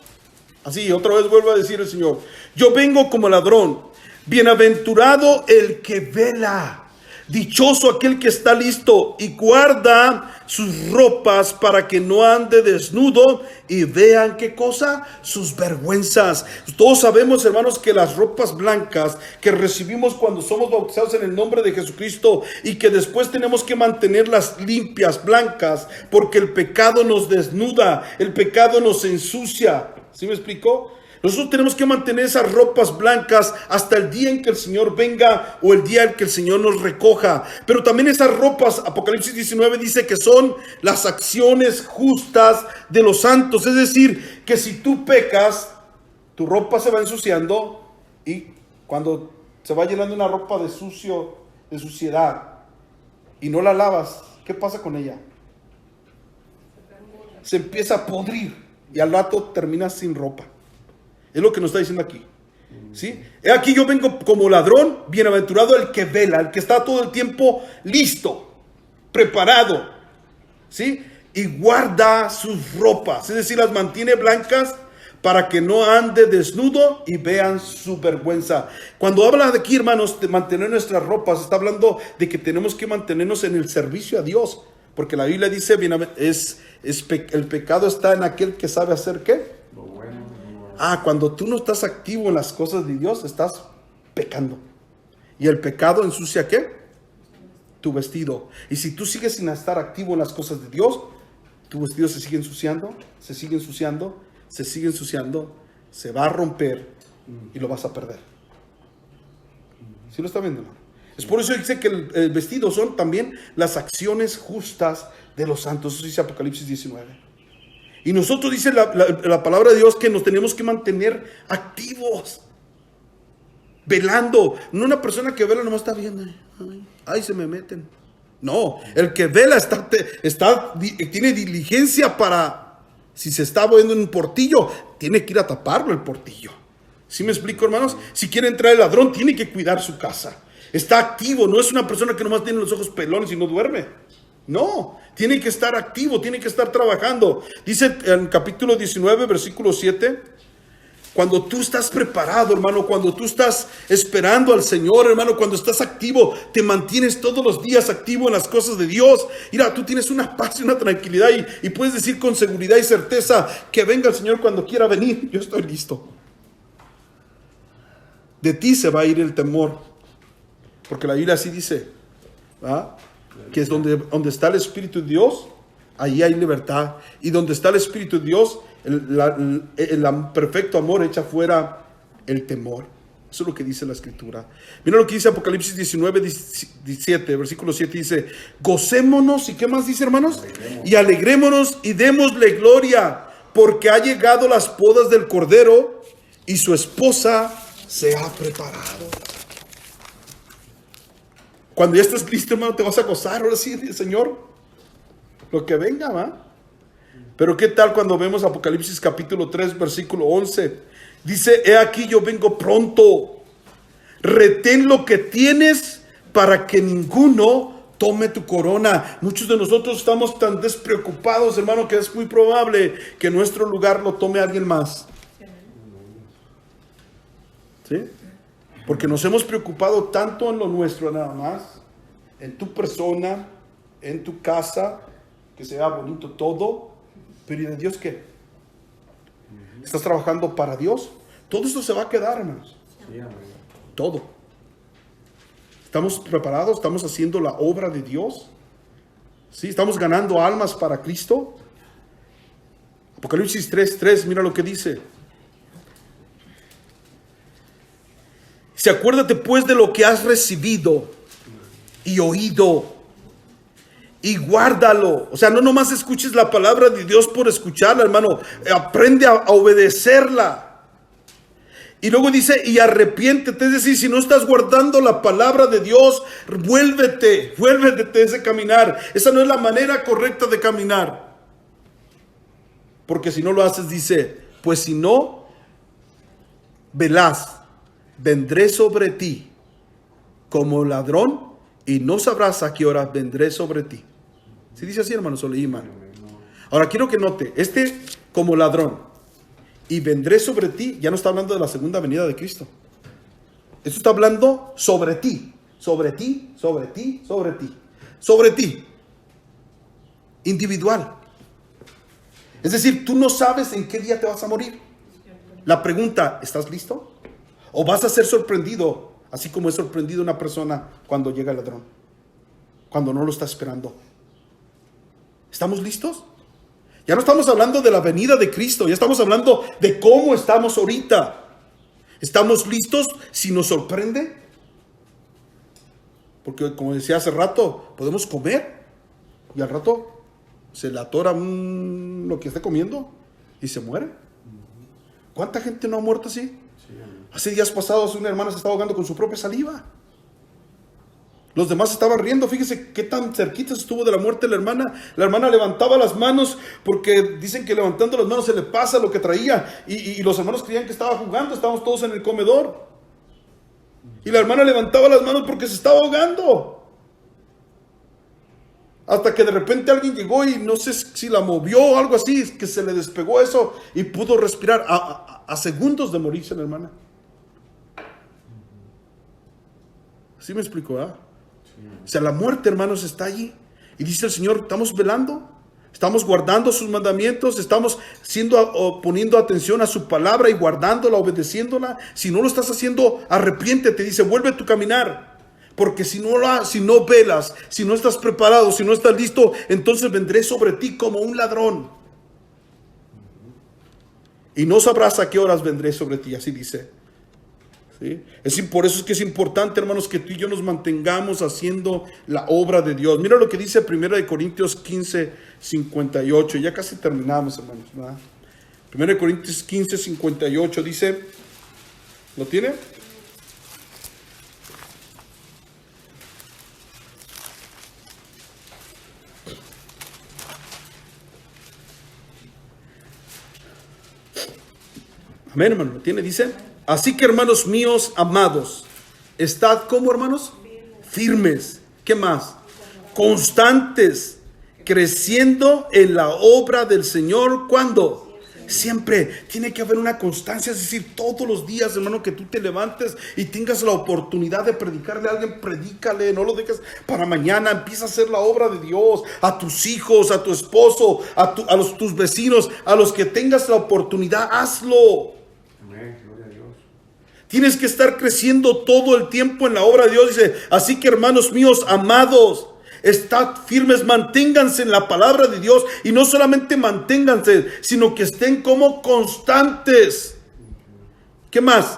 Así, otra vez vuelvo a decir el Señor, yo vengo como ladrón. Bienaventurado el que vela, dichoso aquel que está listo y guarda sus ropas para que no ande desnudo y vean, ¿qué cosa? Sus vergüenzas. Todos sabemos, hermanos, que las ropas blancas que recibimos cuando somos bautizados en el nombre de Jesucristo y que después tenemos que mantenerlas limpias, blancas, porque el pecado nos desnuda, el pecado nos ensucia. ¿Sí me explicó? Nosotros tenemos que mantener esas ropas blancas hasta el día en que el Señor venga o el día en que el Señor nos recoja. Pero también esas ropas, Apocalipsis 19 dice que son las acciones justas de los santos. Es decir, que si tú pecas, tu ropa se va ensuciando y cuando se va llenando una ropa de suciedad y no la lavas, ¿qué pasa con ella? Se empieza a podrir y al rato terminas sin ropa. Es lo que nos está diciendo aquí. ¿Sí? He aquí yo vengo como ladrón, bienaventurado el que vela, el que está todo el tiempo listo, preparado, ¿sí? Y guarda sus ropas, es decir, las mantiene blancas para que no ande desnudo y vean su vergüenza. Cuando habla de aquí, hermanos, de mantener nuestras ropas, está hablando de que tenemos que mantenernos en el servicio a Dios, porque la Biblia dice, el pecado está en aquel que sabe hacer ¿qué?
Lo bueno, lo bueno.
Cuando tú no estás activo en las cosas de Dios, estás pecando. Y el pecado ensucia ¿qué? Tu vestido. Y si tú sigues sin estar activo en las cosas de Dios, tu vestido se sigue ensuciando, se sigue ensuciando, se sigue ensuciando, se va a romper y lo vas a perder. ¿Sí lo está viendo, hermano? Es por eso dice que el vestido son también las acciones justas de los santos. Eso dice Apocalipsis 19. Y nosotros dice la palabra de Dios que nos tenemos que mantener activos, velando. No una persona que vela nomás está viendo, ay, se me meten. No, el que vela tiene diligencia para, si se está moviendo en un portillo, tiene que ir a taparlo el portillo. ¿Sí me explico, hermanos? Si quiere entrar el ladrón, tiene que cuidar su casa. Está activo, no es una persona que nomás tiene los ojos pelones y no duerme. No, tiene que estar activo, tiene que estar trabajando. Dice en capítulo 19, versículo 7, cuando tú estás preparado, hermano, cuando tú estás esperando al Señor, hermano, cuando estás activo, te mantienes todos los días activo en las cosas de Dios. Mira, tú tienes una paz y una tranquilidad y puedes decir con seguridad y certeza que venga el Señor cuando quiera venir. Yo estoy listo. De ti se va a ir el temor, porque la Biblia así dice, ¿verdad? Que es donde está el Espíritu de Dios, ahí hay libertad. Y donde está el Espíritu de Dios, el perfecto amor echa fuera el temor. Eso es lo que dice la Escritura. Mira lo que dice Apocalipsis 19, 17, versículo 7, dice, gocémonos, ¿y qué más dice, hermanos? Y alegrémonos y démosle gloria, porque ha llegado las bodas del Cordero y su esposa se ha preparado. Cuando ya estés listo, hermano, te vas a gozar. Ahora sí, Señor, lo que venga, ¿va? Pero ¿qué tal cuando vemos Apocalipsis capítulo 3, versículo 11? Dice, he aquí yo vengo pronto. Retén lo que tienes para que ninguno tome tu corona. Muchos de nosotros estamos tan despreocupados, hermano, que es muy probable que nuestro lugar lo tome alguien más. ¿Sí? Porque nos hemos preocupado tanto en lo nuestro nada más, en tu persona, en tu casa, que sea bonito todo, pero ¿y de Dios qué? ¿Estás trabajando para Dios? Todo esto se va a quedar, hermanos. Todo. ¿Estamos preparados? ¿Estamos haciendo la obra de Dios? ¿Sí? ¿Estamos ganando almas para Cristo? Apocalipsis 3:3, mira lo que dice. Se acuérdate pues de lo que has recibido y oído y guárdalo. O sea, no nomás escuches la palabra de Dios por escucharla, hermano. Aprende a obedecerla. Y luego dice, y arrepiéntete. Es decir, si no estás guardando la palabra de Dios, vuélvete de ese caminar. Esa no es la manera correcta de caminar. Porque si no lo haces, dice, pues si no, velás. Vendré sobre ti como ladrón y no sabrás a qué hora vendré sobre ti. ¿Sí dice así, hermano Soleimán? Ahora quiero que note, como ladrón y vendré sobre ti, ya no está hablando de la segunda venida de Cristo. Esto está hablando sobre ti, sobre ti, sobre ti, sobre ti, sobre ti. Individual. Es decir, tú no sabes en qué día te vas a morir. La pregunta, ¿estás listo? ¿O vas a ser sorprendido, así como es sorprendido una persona cuando llega el ladrón? Cuando no lo está esperando. ¿Estamos listos? Ya no estamos hablando de la venida de Cristo, ya estamos hablando de cómo estamos ahorita. ¿Estamos listos si nos sorprende? Porque como decía hace rato, podemos comer y al rato se le atora lo que esté comiendo y se muere. ¿Cuánta gente no ha muerto así? Hace días pasados una hermana se estaba ahogando con su propia saliva. Los demás estaban riendo. Fíjese qué tan cerquita estuvo de la muerte la hermana. La hermana levantaba las manos porque dicen que levantando las manos se le pasa lo que traía. Y los hermanos creían que estaba jugando. Estábamos todos en el comedor. Y la hermana levantaba las manos porque se estaba ahogando. Hasta que de repente alguien llegó y no sé si la movió o algo así, que se le despegó eso y pudo respirar a segundos de morirse la hermana. ¿Sí me explico, verdad? O sea, la muerte, hermanos, está allí. Y dice el Señor, estamos velando, estamos guardando sus mandamientos, estamos poniendo atención a su palabra y guardándola, obedeciéndola. Si no lo estás haciendo, arrepiéntete, dice, vuelve a tu caminar. Porque si no velas, si no estás preparado, si no estás listo, entonces vendré sobre ti como un ladrón. Y no sabrás a qué horas vendré sobre ti, así dice. ¿Sí? Por eso es que es importante, hermanos, que tú y yo nos mantengamos haciendo la obra de Dios. Mira lo que dice 1 Corintios 15, 58. Ya casi terminamos, hermanos, ¿verdad? 1 Corintios 15, 58 dice, ¿lo tiene? Amén, hermano. ¿Lo tiene? Dice, así que hermanos míos amados, estad como hermanos, firmes. ¿Qué más? Constantes, creciendo en la obra del Señor. ¿Cuándo? Siempre tiene que haber una constancia, es decir, todos los días, hermano, que tú te levantes y tengas la oportunidad de predicarle a alguien, predícale, no lo dejes para mañana, empieza a hacer la obra de Dios, a tus hijos, a tu esposo, tus vecinos, a los que tengas la oportunidad, hazlo.
Amén. Gloria a Dios.
Tienes que estar creciendo todo el tiempo en la obra de Dios. Dice, así que hermanos míos amados, estad firmes, manténganse en la palabra de Dios, y no solamente manténganse, sino que estén como constantes. ¿Qué más?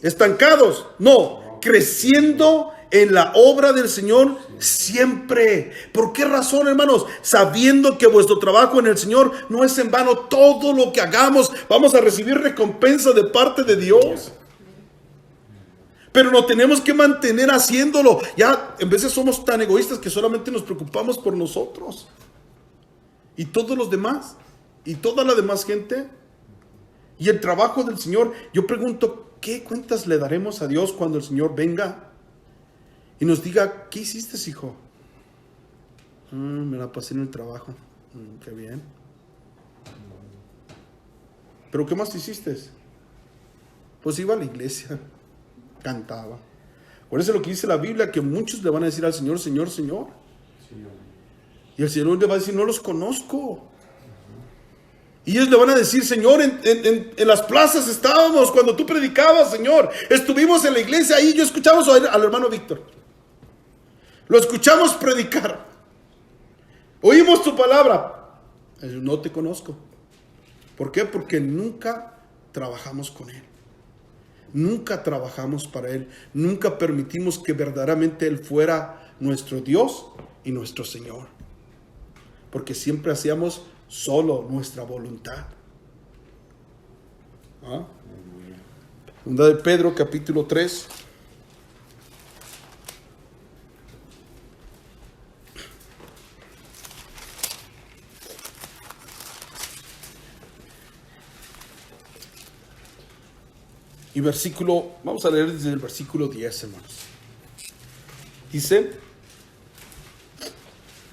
¿Estancados? No, creciendo en la obra del Señor siempre. ¿Por qué razón, hermanos? Sabiendo que vuestro trabajo en el Señor no es en vano. Todo lo que hagamos vamos a recibir recompensa de parte de Dios. Pero no tenemos que mantener haciéndolo. Ya en veces somos tan egoístas que solamente nos preocupamos por nosotros. Y todos los demás, y toda la demás gente. Y el trabajo del Señor, yo pregunto, ¿qué cuentas le daremos a Dios cuando el Señor venga y nos diga, ¿qué hiciste, hijo? Me la pasé en el trabajo. Qué bien. ¿Pero qué más hiciste? Pues iba a la iglesia. Cantaba. Por eso lo que dice la Biblia, que muchos le van a decir al Señor, Señor, Señor. Y el Señor le va a decir, no los conozco. Y ellos le van a decir, Señor, en las plazas estábamos cuando tú predicabas, Señor. Estuvimos en la iglesia ahí, yo escuchamos al hermano Víctor. Lo escuchamos predicar. Oímos tu palabra. No te conozco. ¿Por qué? Porque nunca trabajamos con Él. Nunca trabajamos para Él. Nunca permitimos que verdaderamente Él fuera nuestro Dios y nuestro Señor. Porque siempre hacíamos solo nuestra voluntad. Segunda de Pedro, capítulo 3. Y vamos a leer desde el versículo 10, hermanos. Dice,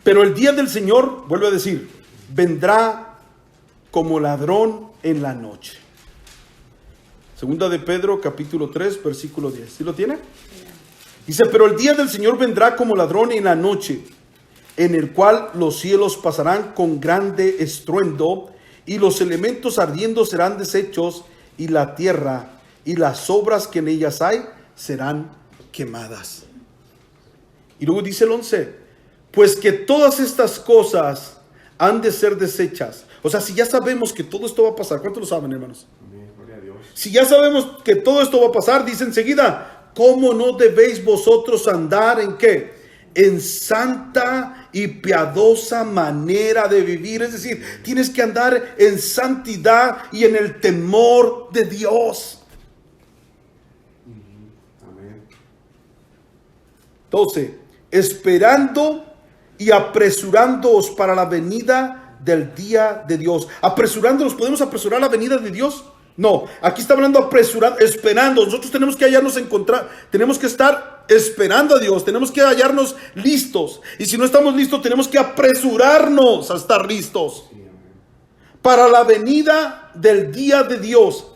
pero el día del Señor, vuelve a decir, vendrá como ladrón en la noche. Segunda de Pedro, capítulo 3, versículo 10. ¿Sí lo tiene? Dice, pero el día del Señor vendrá como ladrón en la noche, en el cual los cielos pasarán con grande estruendo, y los elementos ardiendo serán deshechos, y la tierra y las obras que en ellas hay serán quemadas. Y luego dice el 11, pues que todas estas cosas han de ser deshechas. O sea, si ya sabemos que todo esto va a pasar, ¿cuántos lo saben, hermanos?
Amén. Gloria a Dios.
Si ya sabemos que todo esto va a pasar, dice enseguida, ¿cómo no debéis vosotros andar en qué? En santa y piadosa manera de vivir. Es decir, tienes que andar en santidad y en el temor de Dios. 12, esperando y apresurándoos para la venida del día de Dios. Apresurándonos, ¿podemos apresurar la venida de Dios? No, aquí está hablando apresurando, esperando. Nosotros tenemos que hallarnos tenemos que estar esperando a Dios, tenemos que hallarnos listos. Y si no estamos listos, tenemos que apresurarnos a estar listos para la venida del día de Dios,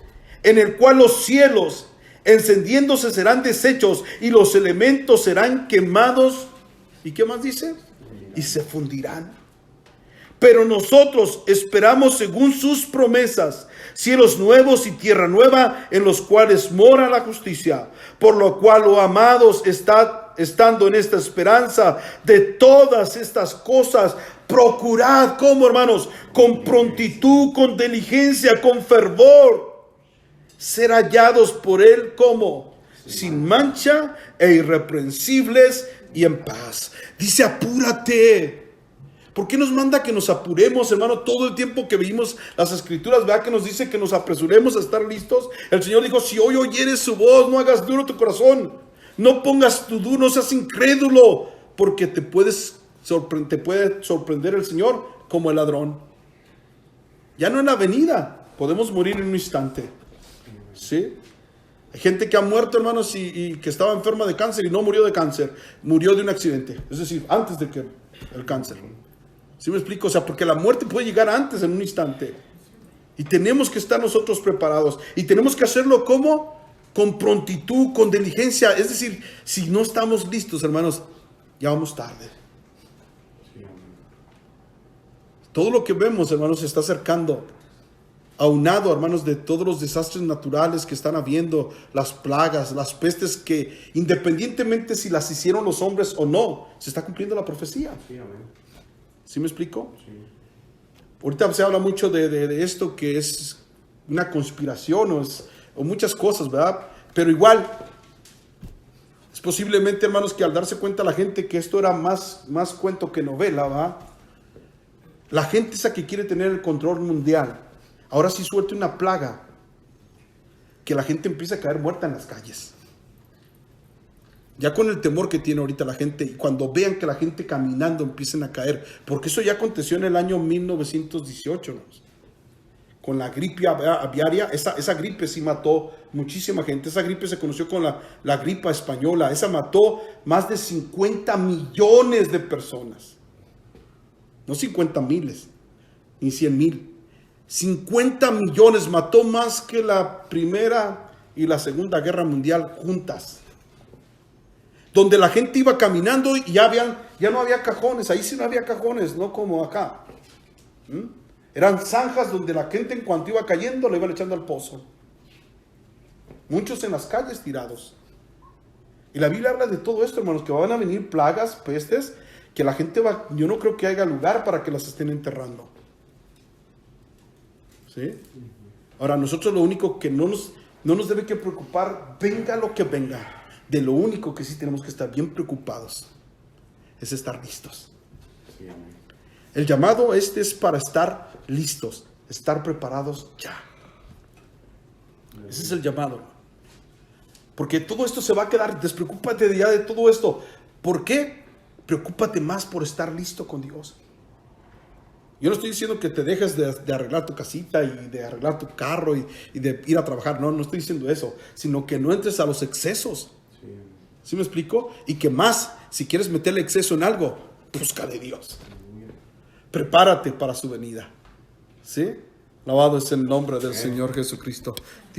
en el cual los cielos encendiéndose serán deshechos y los elementos serán quemados. ¿Y qué más dice? Y se fundirán. Pero nosotros esperamos según sus promesas cielos nuevos y tierra nueva, en los cuales mora la justicia. Por lo cual, oh amados, estando en esta esperanza de todas estas cosas, procurad, ¿cómo, hermanos? Con prontitud, con diligencia, con fervor, ser hallados por Él como sin mancha e irreprensibles y en paz. Dice, apúrate. ¿Por qué nos manda que nos apuremos, hermano? Todo el tiempo que vimos las escrituras, ¿verdad? Que nos dice que nos apresuremos a estar listos. El Señor dijo, si hoy oyeres su voz, no hagas duro tu corazón. No pongas tu duda, no seas incrédulo, porque te puede sorprender el Señor como el ladrón. Ya no en la venida, podemos morir en un instante. ¿Sí? Hay gente que ha muerto, hermanos, y que estaba enferma de cáncer y no murió de cáncer, murió de un accidente. Es decir, antes de que el cáncer. ¿Sí me explico? O sea, porque la muerte puede llegar antes, en un instante. Y tenemos que estar nosotros preparados. Y tenemos que hacerlo ¿cómo? Con prontitud, con diligencia. Es decir, si no estamos listos, hermanos, ya vamos tarde. Todo lo que vemos, hermanos, se está acercando. Aunado, hermanos, de todos los desastres naturales que están habiendo, las plagas, las pestes que, independientemente si las hicieron los hombres o no, se está cumpliendo la profecía. ¿Sí me explico?
Sí.
Ahorita se habla mucho de esto que es una conspiración o muchas cosas, ¿verdad? Pero igual, es posiblemente, hermanos, que al darse cuenta la gente que esto era más cuento que novela, ¿verdad? La gente esa que quiere tener el control mundial, ahora sí suelta una plaga, que la gente empieza a caer muerta en las calles. Ya con el temor que tiene ahorita la gente, y cuando vean que la gente caminando empiecen a caer, porque eso ya aconteció en el año 1918, ¿no? Con la gripe aviaria, esa gripe sí mató muchísima gente. Esa gripe se conoció con la gripa española. Esa mató más de 50 millones de personas. No 50 miles, ni 100 mil. 50 millones, mató más que la Primera y la Segunda Guerra Mundial juntas. Donde la gente iba caminando y ya no había cajones. Ahí sí no había cajones, no como acá. Eran zanjas donde la gente en cuanto iba cayendo le iban echando al pozo. Muchos en las calles tirados. Y la Biblia habla de todo esto, hermanos, que van a venir plagas, pestes, que la gente va, yo no creo que haya lugar para que las estén enterrando. ¿Sí? Ahora, nosotros lo único que no nos debe que preocupar, venga lo que venga. De lo único que sí tenemos que estar bien preocupados es estar listos.
Sí, amén.
El llamado es para estar listos, estar preparados ya. Ese es el llamado. Porque todo esto se va a quedar, despreocúpate ya de todo esto. ¿Por qué? Preocúpate más por estar listo con Dios. Yo no estoy diciendo que te dejes de arreglar tu casita y de arreglar tu carro y de ir a trabajar. No estoy diciendo eso. Sino que no entres a los excesos. ¿Sí me explico? Y que más, si quieres meterle exceso en algo, busca de Dios. Prepárate para su venida. ¿Sí? Alabado es el nombre del Señor Jesucristo. Dios